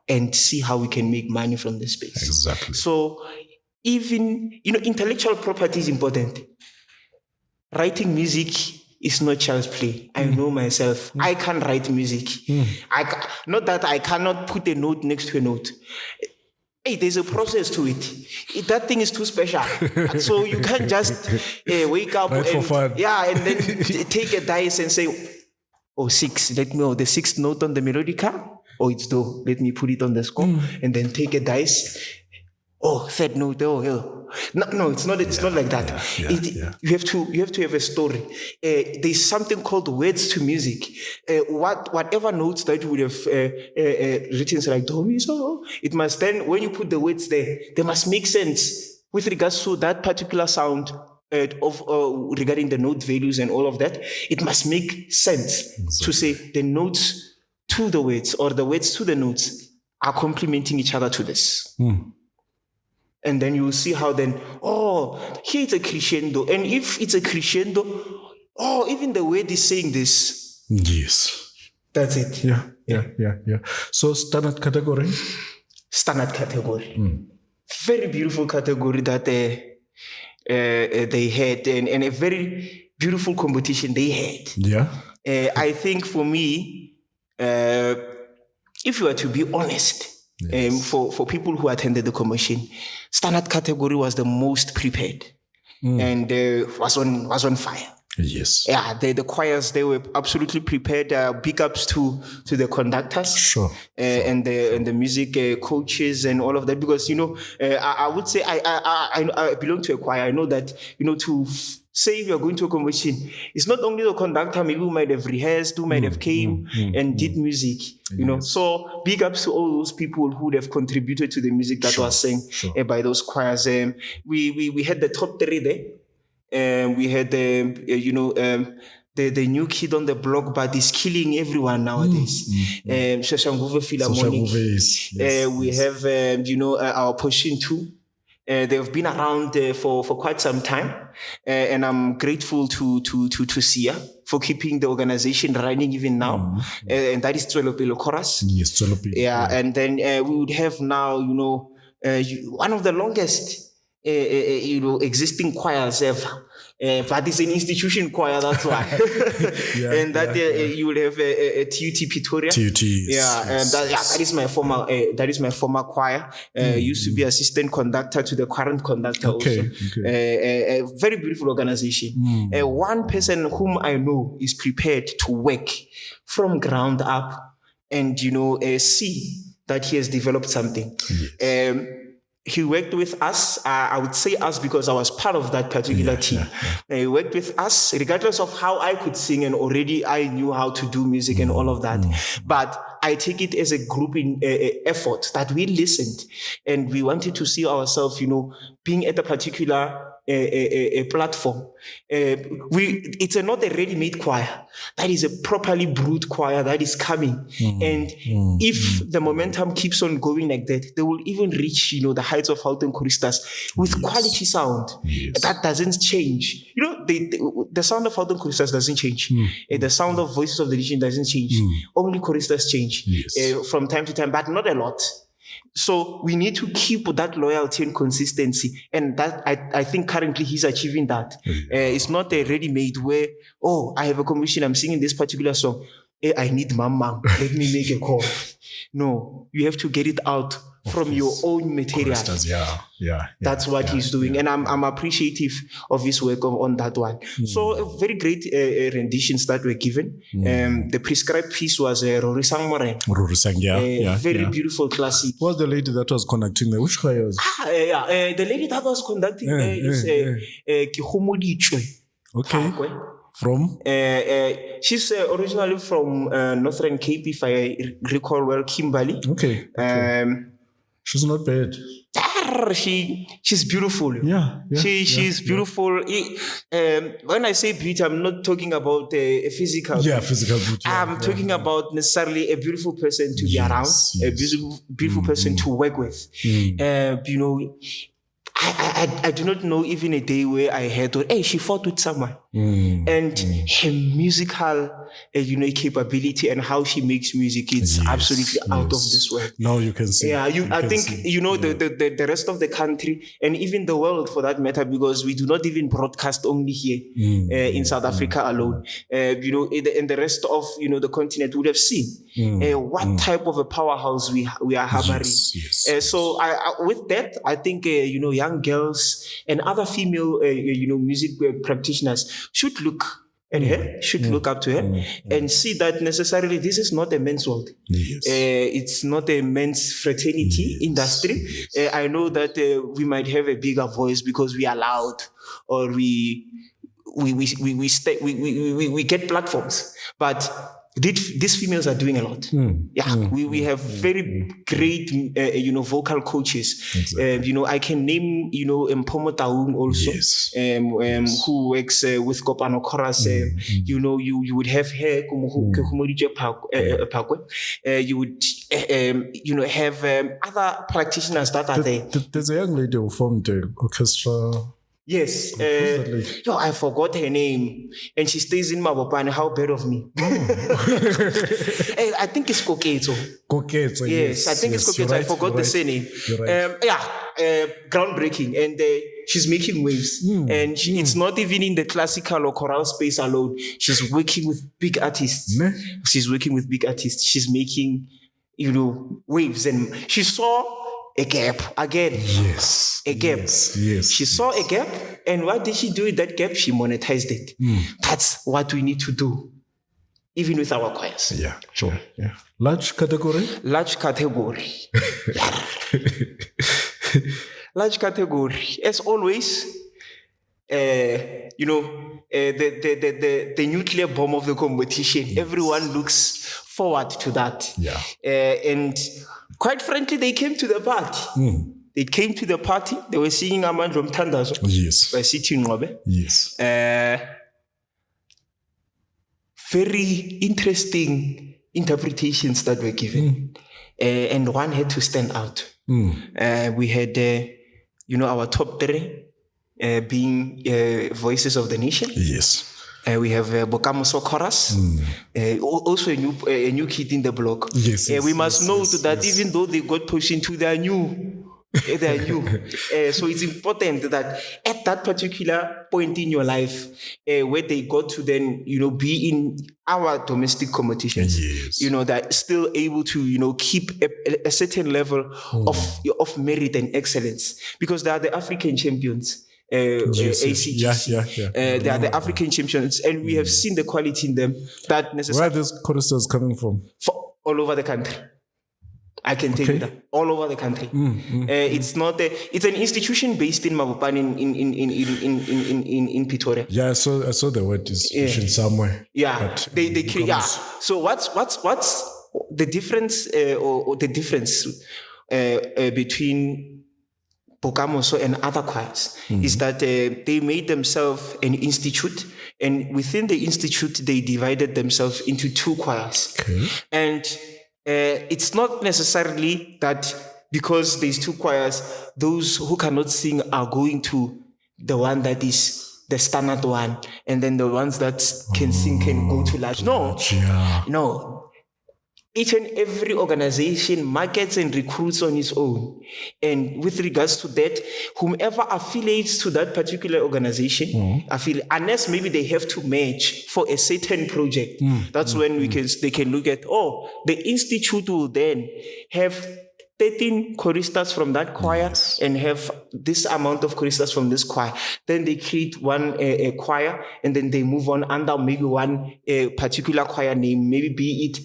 and see how we can make money from this space. Exactly. So even, intellectual property is important. Writing music is not child's play. I know myself. I can't write music. Not that I cannot put a note next to a note. Hey, there's a process to it. That thing is too special. So you can't just wake up and then take a dice and say, 6, the sixth note on the melodica. It's do. Let me put it on the score. And then take a dice. Third note. No, it's not. It's not like that. You have to have a story. There's something called words to music. Whatever notes that you would have written, like do mi so, it must then, when you put the words there, they must make sense with regards to that particular sound. Regarding the note values and all of that, it must make sense to say the notes to the words or the words to the notes are complementing each other to this. And then you will see how then, here it's a crescendo. And if it's a crescendo, even the word is saying this. Yes. That's it. Yeah. So standard category? Standard category. Very beautiful category that they had, and a very beautiful competition they had. Yeah. I think for me, if you were to be honest, for people who attended the commission, standard category was the most prepared and was on fire. Yes. Yeah, the choirs, they were absolutely prepared. Big ups to the conductors, sure. And the music coaches and all of that. Because I would say I belong to a choir. I know that to say you're going to a commission, it's not only the conductor. Maybe who might have rehearsed, who might have came and did music. So big ups to all those people who would have contributed to the music that was sang by those choirs. We had the top 3 there. We had the new kid on the block, but he's killing everyone nowadays. Shashanguve Philharmonic. We have our Poshin too. They've been around for quite some time, and I'm grateful to Sia for keeping the organization running even now. And that is Tumelo Chorus. Yes, Tumelo. And then we would have now one of the longest existing choirs ever. But it's an institution choir, that's why. You will have a TUT Pretoria. TUT. That is my former choir. Used to be assistant conductor to the current conductor also. A very beautiful organization. One person whom I know is prepared to work from ground up and see that he has developed something. He worked with us. I would say us because I was part of that particular team. He worked with us regardless of how I could sing, and already I knew how to do music and all of that. But I take it as a group effort that we listened and we wanted to see ourselves, being at a particular a platform. It's not a ready-made choir. That is a properly brewed choir that is coming. And if the momentum keeps on going like that, they will even reach, the heights of Houten Choristas with quality sound. That doesn't change. The sound of Houten Choristas doesn't change. The sound of Voices of the Region doesn't change. Only choristas change from time to time, but not a lot. So we need to keep that loyalty and consistency. And that I think currently he's achieving that. It's not a ready-made where, I have a commission, I'm singing this particular song. I need mama, let me make a call. No, you have to get it out from your own material. That's what he's doing. And I'm appreciative of his work on that one. So very great renditions that were given. The prescribed piece was Rorisang Moren. Very beautiful classic. What was the lady that was conducting there? Which choir was it? The lady that was conducting there is Khubane. Okay. From? She's originally from Northern Cape, if I recall well, Kimberley. Okay. She's not bad. She's beautiful. She's beautiful. When I say beauty, I'm not talking about a physical. Physical beauty. I'm talking about necessarily a beautiful person to be around, a beautiful person to work with. I do not know even a day where I heard, she fought with someone. And her musical, capability and how she makes music, it's absolutely out of this world. Now you can see. I think the rest of the country and even the world for that matter, because we do not even broadcast only here in South Africa alone. In the rest of the continent would have seen what type of a powerhouse we are hammering. So with that, I think young girls and other female music practitioners should look at her, should look up to her and see that necessarily this is not a men's world. It's not a men's fraternity industry. I know that we might have a bigger voice because we are loud or we get platforms, but these females are doing a lot. We have very great vocal coaches. I can name Mpomo Taung also, who works with Kopano Chorus. You would have her you would have other practitioners that are there. There's a young lady who formed the orchestra. Yes. I forgot her name. And she stays in Mabopane. How bad of me. I think it's Koketso. Yes, I think it's Koketso. I forgot the surname. Groundbreaking. And she's making waves. And it's not even in the classical or choral space alone. She's working with big artists. She's making, waves. And she saw a gap again. A gap. She saw a gap, and what did she do with that gap? She monetized it. That's what we need to do, even with our choirs. Large category. Large category. As always, the nuclear bomb of the competition. Everyone looks forward to that. And quite frankly, they came to the party. They were singing Amandro Mtandazo. By Sitting Ngobe. Very interesting interpretations that were given. And one had to stand out. We had, our top three being Voices of the Nation. We have Bokamoso Chorus, also a new kid in the block. We must note that even though they got pushed into their new. So it's important that at that particular point in your life, where they got to then, be in our domestic competitions, that still able to, keep a certain level of merit and excellence, because they are the African champions. ACGC. They are the African champions, and we have seen the quality in them. That necessarily. Where are these choristers coming from? All over the country. I can tell you that all over the country. It's not it's an institution based in Mabopane in Pretoria. I saw the word institution somewhere. They create. So what's the difference or the difference between Bokamoso and other choirs is that they made themselves an institute, and within the institute they divided themselves into two choirs. And it's not necessarily that because there's two choirs, those who cannot sing are going to the one that is the standard one, and then the ones that can sing can go to large. No. each and every organization markets and recruits on its own. And with regards to that, whomever affiliates to that particular organization, unless maybe they have to match for a certain project, that's when they can look at, the institute will then have 13 choristers from that choir and have this amount of choristers from this choir. Then they create one a choir, and then they move on under maybe one particular choir name, maybe be it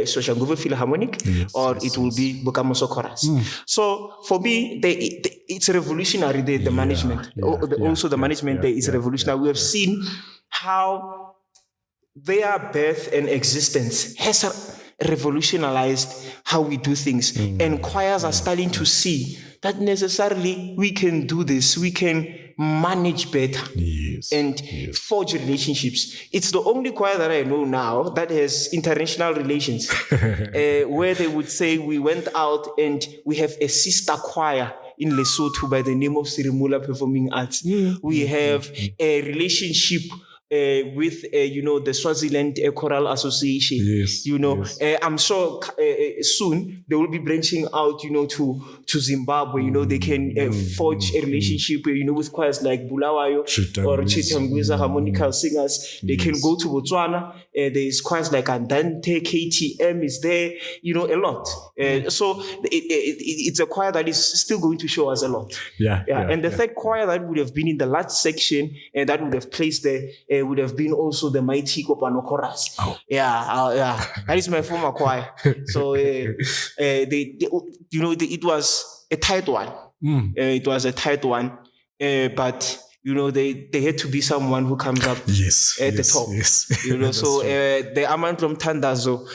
Soshanguve Philharmonic, or it will be Bokamoso Chorus. So for me, it's revolutionary, the management. Also the management there is revolutionary. We have seen how their birth and existence has revolutionized how we do things. And choirs are starting to see that necessarily we can do this, we can manage better and forge relationships. It's the only choir that I know now that has international relations, where they would say we went out and we have a sister choir in Lesotho by the name of Sirimula Performing Arts. We have a relationship with the Swaziland Choral Association. I'm sure soon they will be branching out to Zimbabwe. They can forge a relationship with choirs like Bulawayo or Chitangwiza harmonical singers. They can go to Botswana. There's choirs like Andante, KTM is there, a lot. So it's a choir that is still going to show us a lot. And the third choir that would have been in the last section and that would have placed there would have been also the mighty Kopano Chorus. That is my former choir. So it was a tight one. It was a tight one, but they had to be someone who comes up at the top. So the Amandlom Tandazo,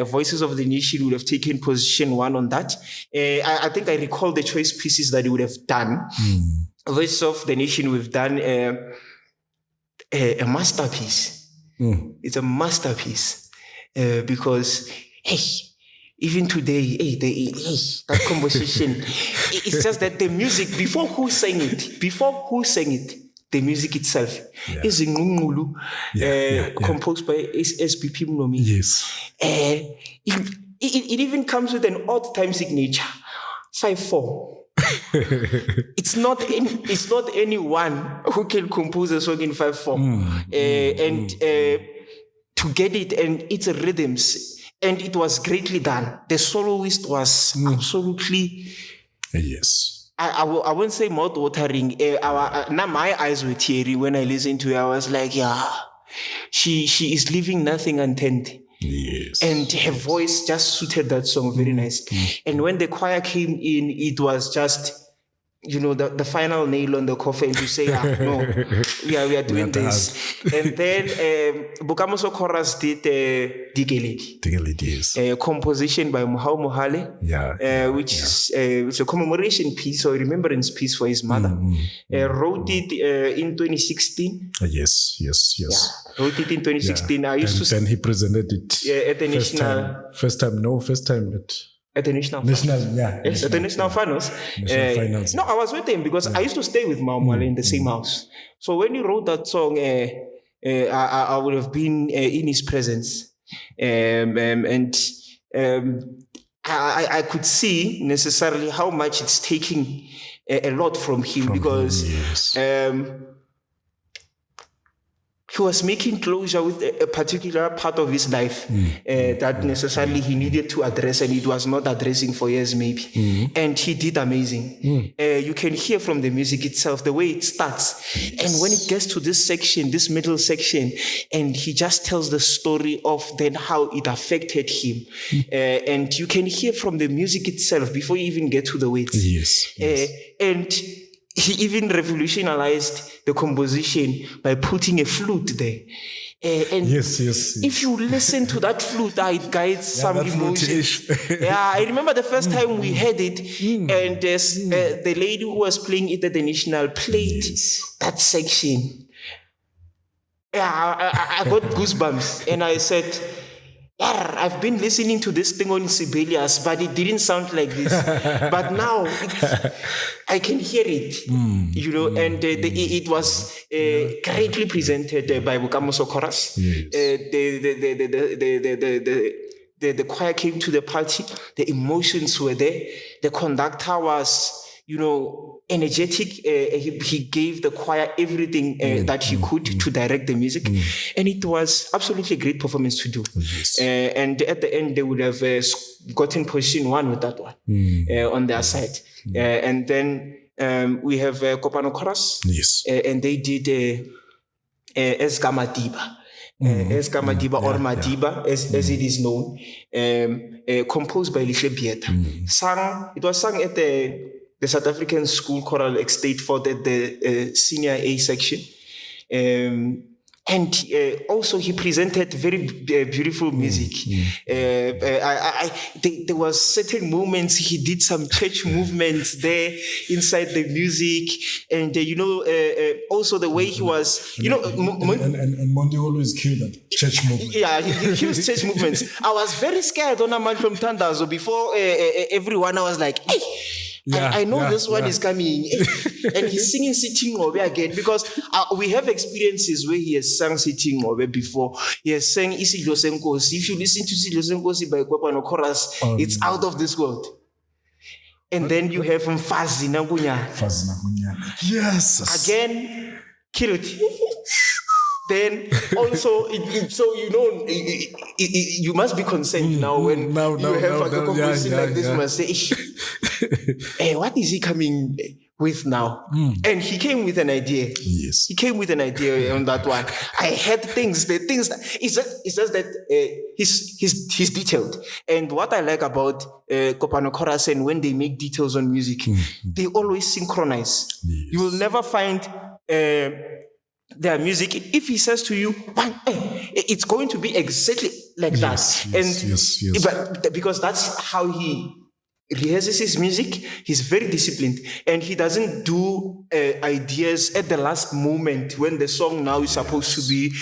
Voices of the Nation would have taken position 1 on that. I think I recall the choice pieces that he would have done. Voices of the Nation, we've done a masterpiece. It's a masterpiece because even today, that composition, it's just that the music, before who sang it, the music itself is in Ngulu, composed by SBP Mnomi. It even comes with an odd time signature, 5/4. It's not anyone who can compose a song in 5/4, and to get it and its rhythms. And it was greatly done. The soloist was absolutely I won't say mouth-watering. Now my eyes were teary when I listened to her. I was like, she is leaving nothing untended. And her voice just suited that song very nicely. And when the choir came in, it was just the final nail on the coffin to say, we are doing this. And then Bokamoso Chorus did Digeledi, a composition by Muhau Mohale, which is a commemoration piece or a remembrance piece for his mother. Wrote it in 2016. Yes. Wrote it in 2016. Then he presented it at the first time at the national yes, at the national finals. No, I was with him because I used to stay with Maumale in the same house. So when he wrote that song, I would have been in his presence, and I could see necessarily how much it's taking a lot from him because he was making closure with a particular part of his life that necessarily he needed to address, and it was not addressing for years maybe. And he did amazing. You can hear from the music itself, the way it starts. And when it gets to this section, this middle section, and he just tells the story of then how it affected him. And you can hear from the music itself before you even get to the words. And he even revolutionized the composition by putting a flute there. And if you listen to that flute, it guides some emotion. I remember the first time we heard it, and the lady who was playing it at the National played that section. I got goosebumps, and I said, I've been listening to this thing on Sibelius, but it didn't sound like this. But now I can hear it, and it was the choir came to the party. The emotions were there. The conductor was, energetic. He gave the choir everything that he could to direct the music. And it was absolutely a great performance to do. Yes. And at the end, they would have gotten position 1 with that one on their side. And then we have Kopano Chorus. Yes. And they did Eska Madiba. Eska Madiba or Madiba, as it is known, composed by Lishe Bieta. It was sung at the South African School Choral Estate for the senior A section. And also he presented very beautiful music. There was certain moments he did some church movements there inside the music, and also the way he was, and Monty always killed that church movement. Yeah, he kills church movements. I was very scared on a man from Tandazo before everyone. I was like, hey. I know this one is coming. And he's singing Sitting Obe again, because we have experiences where he has sung Sitting Obe before. He has sang Isidlo Senkosi. If you listen to Isidlo Senkosi by Kopano Chorus, it's out of this world. And then you have Mfazi Nagunya. Yes. Again, kill it. Then also, you must be concerned now when you have a composition like this. You must say, hey, what is he coming with now? And he came with an idea. Yes. He came with an idea on that one. I had things that it's just that he's detailed. And what I like about Kopano Chorus, and when they make details on music, they always synchronize. Yes. You will never find their music, if he says to you, it's going to be exactly like that. Yes. But because that's how he rehearses his music. He's very disciplined, and he doesnn't do ideas at the last moment when the song now is supposed to be,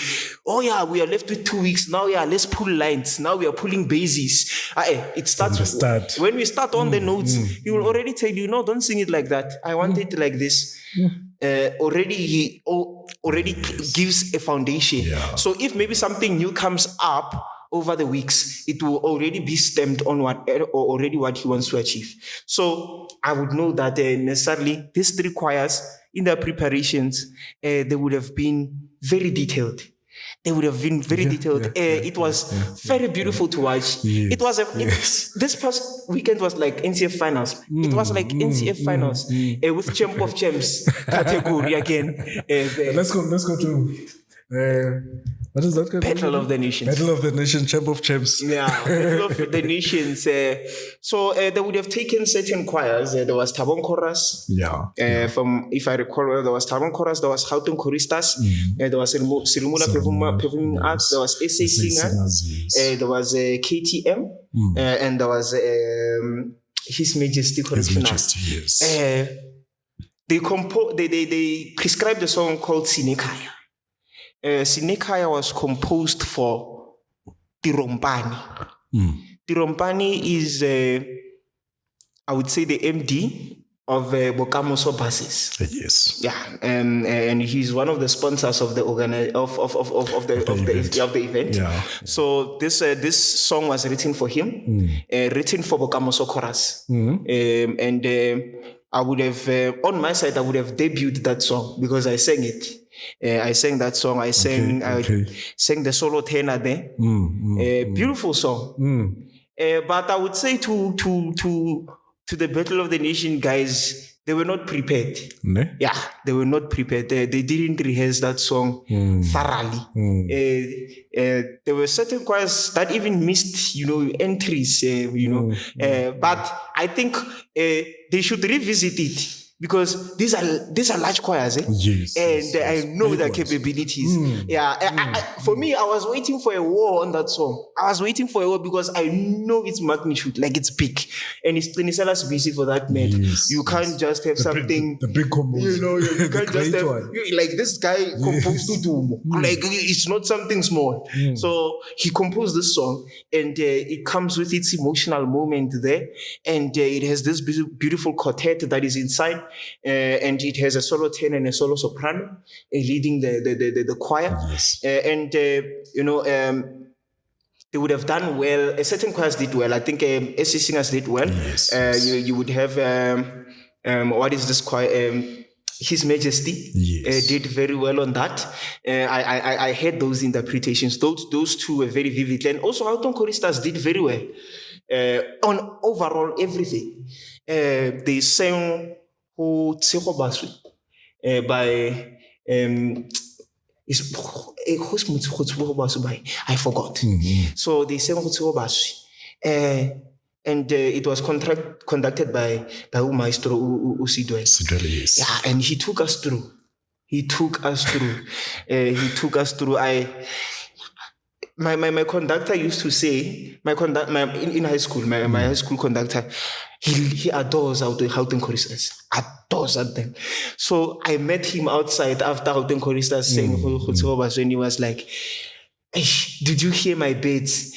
we are left with 2 weeks now. Let's pull lines. Now we are pulling bases. It starts when we start on the notes. He will already tell you, no, don't sing it like that. I want it like this. He already gives a foundation. Yeah. So if maybe something new comes up over the weeks, it will already be stemmed on what he wants to achieve. So I would know that necessarily these 3 choirs in their preparations, they would have been very detailed. It was very beautiful to watch. It was this past weekend was like NCF finals. It was like NCF finals with Champ of Champs category again. Let's go to what is that? Battle of the Nations. Battle of the Nations, Champ of Champs. Yeah, Battle of the Nations. So they would have taken certain choirs. There was Tabon Chorus. From, if I recall well, there was Tabon Chorus, there was Houghton Choristas, there was Sirimula Performing Arts, there was SA Singer, there was KTM, and there was His Majesty Correctional. They prescribed a song called Sinekaya. Sinekaya was composed for Tirompani. Tirompani is, I would say, the MD of Bokamoso buses. Yes. Yeah, and he's one of the sponsors of the event. Yeah. So this song was written for him, written for Bokamoso Chorus, and I would have on my side I would have debuted that song because I sang it. I sang that song. I sang sang the solo tenor there. Beautiful song. But I would say to the Battle of the Nation guys, they were not prepared. Yeah, they were not prepared. They didn't rehearse that song thoroughly. There were certain choirs that even missed, entries. But I think they should revisit it. Because these are large choirs, I know their capabilities. For me, I was waiting for a war on that song. I was waiting for a war because I know its magnitude, like it's big, and it's Tunisalas busy for that man. You can't just have something. The big combo. You can't just have like this guy composed to like it's not something small. So he composed this song, and it comes with its emotional moment there, and it has this beautiful quartet that is inside. And it has a solo tenor and a solo soprano leading the choir. they would have done well. Certain choirs did well. I think SC singers did well. Yes, You would have what is this choir? His Majesty did very well on that. I heard those interpretations. Those two were very vivid, and also Houghton Choristers did very well on overall everything. They sang "Ho Tshego Baswe" by I forgot. So they sang "Ho Tshego Baswe." And it was conducted by Maestro Usidwele. Yes. Yeah, and he took us through. He took us through. My conductor used to say, in high school, my high school conductor, he adores Houghton Choristers. Adores them. So I met him outside after Houghton Choristers sang Khubane, when he was like, "Did you hear my birds?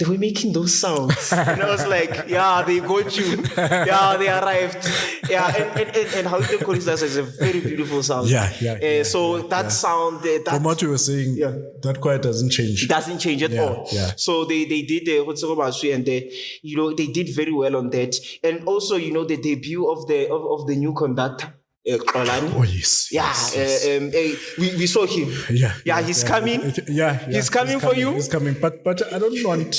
They were making those sounds." And I was like, yeah, they got you. Yeah, they arrived. Yeah, and Houghton Choristers is a very beautiful sound. That sound... From what you were saying, that choir doesn't change. It doesn't change at all. Yeah. So they did Khubane, and they did very well on that. And also, the debut of the new conductor, Choral. Oh yes. Yeah. Yes. We saw him. Yeah. He's coming. He's coming for you. He's coming. But I don't want.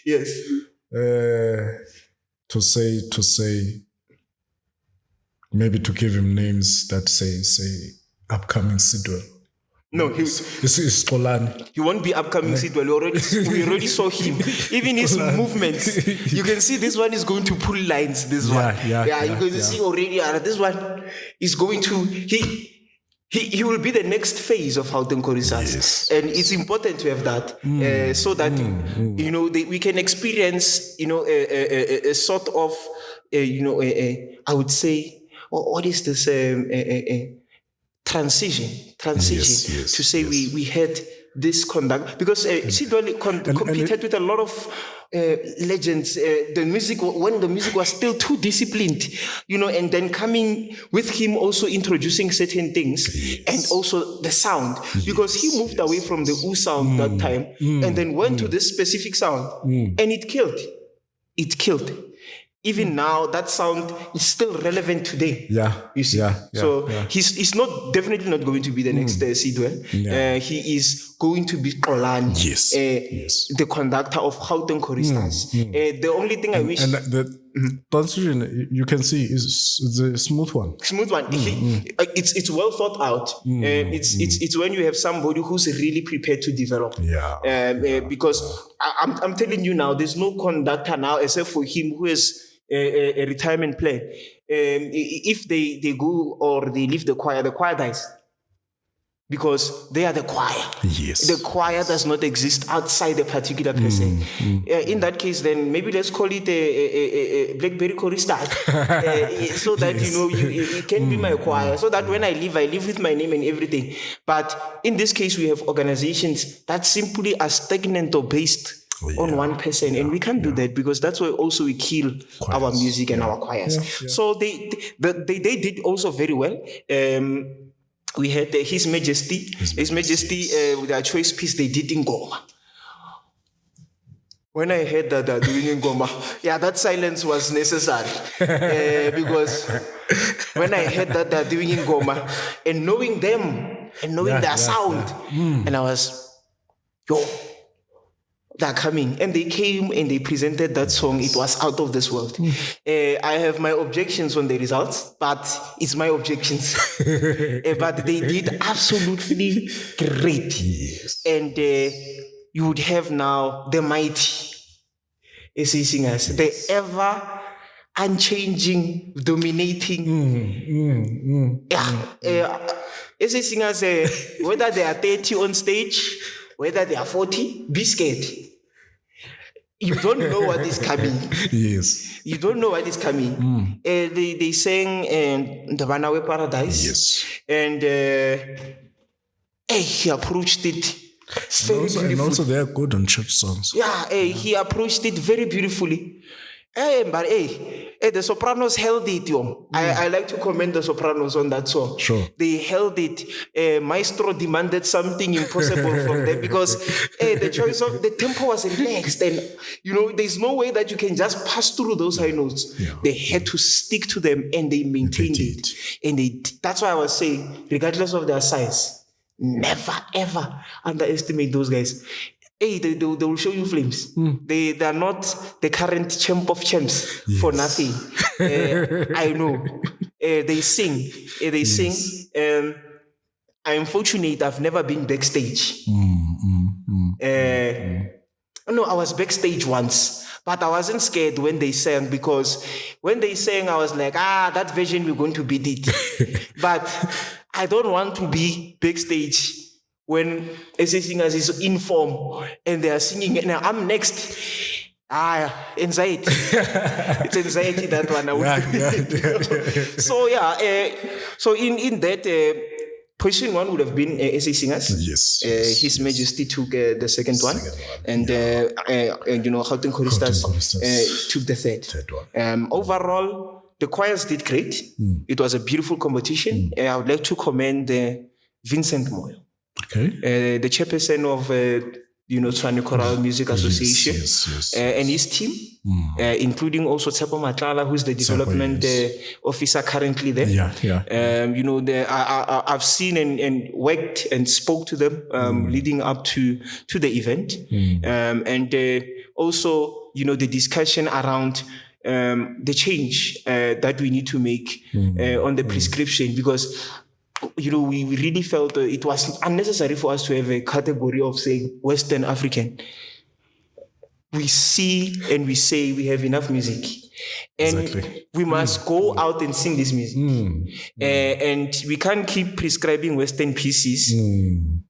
Yes. To say. Maybe to give him names that say upcoming Sidwell. No, it's Khubane. He won't be upcoming Sidwell. We already saw him. Even his movements. You can see this one is going to pull lines. This one. You can see already. This one is going to. He will be the next phase of Houghton Choristers. Yes. And it's important to have that so that we can experience a sort of I would say, what is this transition yes, to say we had this conduct, because Sidwell competed with a lot of legends. When the music was still too disciplined, and then coming with him also introducing certain things, and also the sound, because he moved away from the sound that time and then went to this specific sound, and it killed. Even now, that sound is still relevant today. You see. He's definitely not going to be the next Sidwell. He is going to be Khubane, the conductor of Houghton Choristers. The only thing I wish... And the transition, you can see, is a smooth one. It's well thought out. It's when you have somebody who's really prepared to develop. Because I'm telling you now, there's no conductor now except for him who is a retirement plan. If they go or they leave the choir dies, because they are the choir. The choir does not exist outside a particular person. In that case, then maybe let's call it a Blackberry chorister, so that it can be my choir. So that when I leave with my name and everything. But in this case, we have organizations that simply are stagnant or based on one person, and we can't do that, because that's why also we kill our music and our choirs. So they did also very well. We had His Majesty with their choice piece they did in Ngoma. When I heard that they're doing in Ngoma, that silence was necessary, because when I heard that they're doing in Ngoma, and knowing them and knowing their sound, and I was, they're coming, and they came and they presented that song. It was out of this world. I have my objections on the results, but it's my objections. But they did absolutely great. And you would have now the mighty SC singers, the ever unchanging, dominating. SC singers, whether they are 30 on stage, whether they are 40, be scared. You don't know what is coming. You don't know what is coming. They sang the Banawe Paradise. And he approached it very beautifully. And also they are good on church songs. He approached it very beautifully. But The Sopranos held it, yo. I like to commend the Sopranos on that song. Sure. They held it. Maestro demanded something impossible from them because the choice of the tempo was relaxed, and there's no way that you can just pass through those high notes. Yeah. They had to stick to them, and they maintained it. And that's why I was saying, regardless of their size, never ever underestimate those guys. Hey, they will show you flames. They are not the current champ of champs for nothing. I know. They sing. I'm fortunate I've never been backstage. No, I was backstage once, but I wasn't scared when they sang, because when they sang, I was like, that version, we're going to beat it. But I don't want to be backstage when SA singers is in form and they are singing, and I'm next. Anxiety. It's anxiety, that one. So in that position one would have been SA singers. Yes. His Majesty took the second one, and Gauteng Choristers took the third one. Overall, the choirs did great. It was a beautiful competition. I would like to commend Vincent Moyo. Okay. The chairperson of Tshwane Choral Music Association, and his team, including also Tsepo Matlala, who's the development officer currently there. I've seen and worked and spoke to them leading up to the event, and also the discussion around the change that we need to make on the prescription, because we really felt it was unnecessary for us to have a category of saying Western African. We see and we say we have enough music, and we must go out and sing this music. And we can't keep prescribing Western pieces,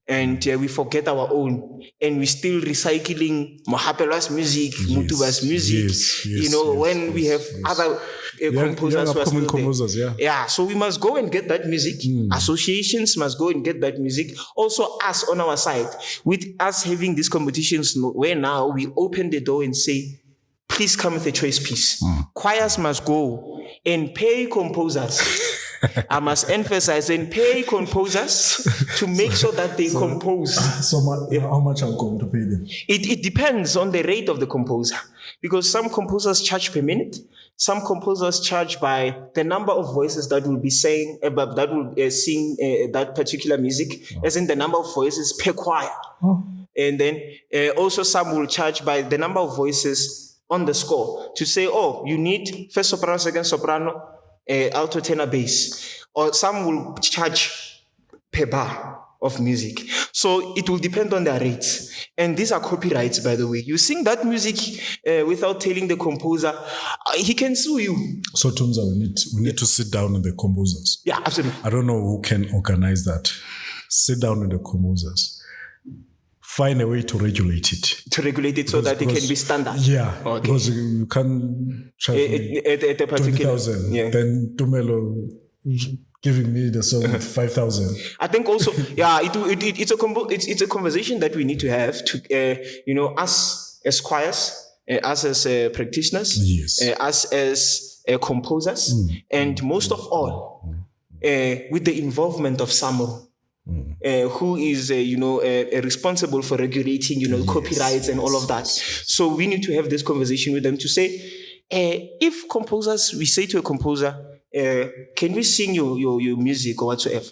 and we forget our own, and we still recycling Mohapelwa's music, Mutuba's music. When we have other composers who are still there. So we must go and get that music. Associations must go and get that music. Also us on our side, with us having these competitions where now we open the door and say, please come with a choice piece. Choirs must go and pay composers. I must emphasize, and pay composers to make sure that they compose. How much are you going to pay them? It depends on the rate of the composer, because some composers charge per minute. Some composers charge by the number of voices that will be saying that will sing that particular music, as in the number of voices per choir. And then also some will charge by the number of voices on the score, to say, you need first soprano, second soprano, alto, tenor, bass. Or some will charge per bar of music. So it will depend on their rates. And these are copyrights, by the way. You sing that music without telling the composer, he can sue you. So Tumza, we need to sit down with the composers. Yeah, absolutely. I don't know who can organize that. Sit down with the composers. Find a way to regulate it. So that it can be standard. Yeah. Okay. Because you can't charge me at a particular 20,000. Yeah. Then Tumelo giving me the song with 5,000. I think also, it's a conversation that we need to have to, us as choirs, us as practitioners, us as composers, and most of all, with the involvement of Samuel. Who is responsible for regulating copyrights and all of that. So we need to have this conversation with them to say, if composers, we say to a composer, can we sing your music or whatsoever?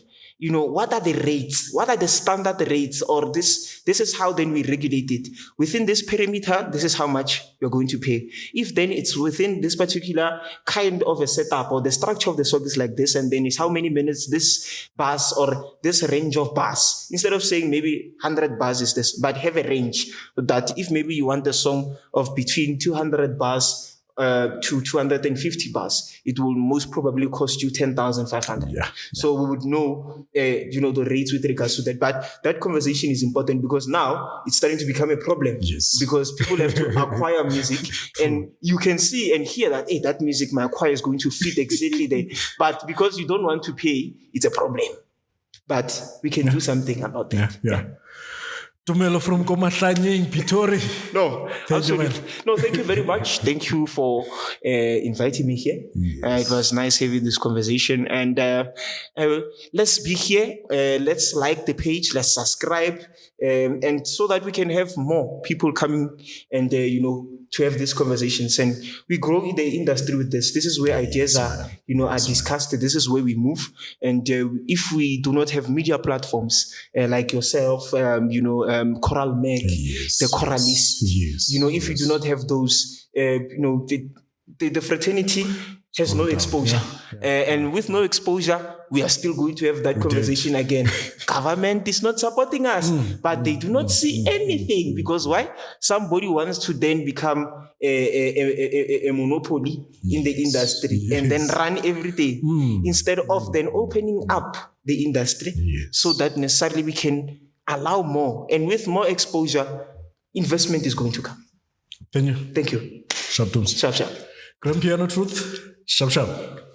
What are the rates? What are the standard rates? Or this is how then we regulate it. Within this perimeter, this is how much you're going to pay. If then it's within this particular kind of a setup, or the structure of the song is like this, and then it's how many minutes this bars or this range of bars. Instead of saying maybe 100 bars is this, but have a range that if maybe you want a song of between 200 bars to 250 bars, it will most probably cost you 10,500. So we would know, the rates with regards to that. But that conversation is important, because now it's starting to become a problem. Because people have to acquire music, and you can see and hear that, that music my choir is going to fit exactly there. But because you don't want to pay, it's a problem. But we can do something about that. Tumelo from Komahlanye in Pitori. No, Thank you, man. No, thank you very much. Thank you for inviting me here. It was nice having this conversation. And let's be here. Let's like the page. Let's subscribe. And so that we can have more people coming and, to have these conversations. And we grow in the industry with this. This is where ideas are discussed. This is where we move. And if we do not have media platforms like yourself, Choral Meg, the Choralists, if you do not have those, the fraternity has no exposure. And with no exposure, we are still going to have that conversation again. Government is not supporting us, but they do not see anything. Because why? Somebody wants to then become a monopoly in the industry and then run everything instead of then opening up the industry so that necessarily we can allow more. And with more exposure, investment is going to come. Thank you. Thank you. Sharp. Sharp. Grand Piano Truth. Sharp.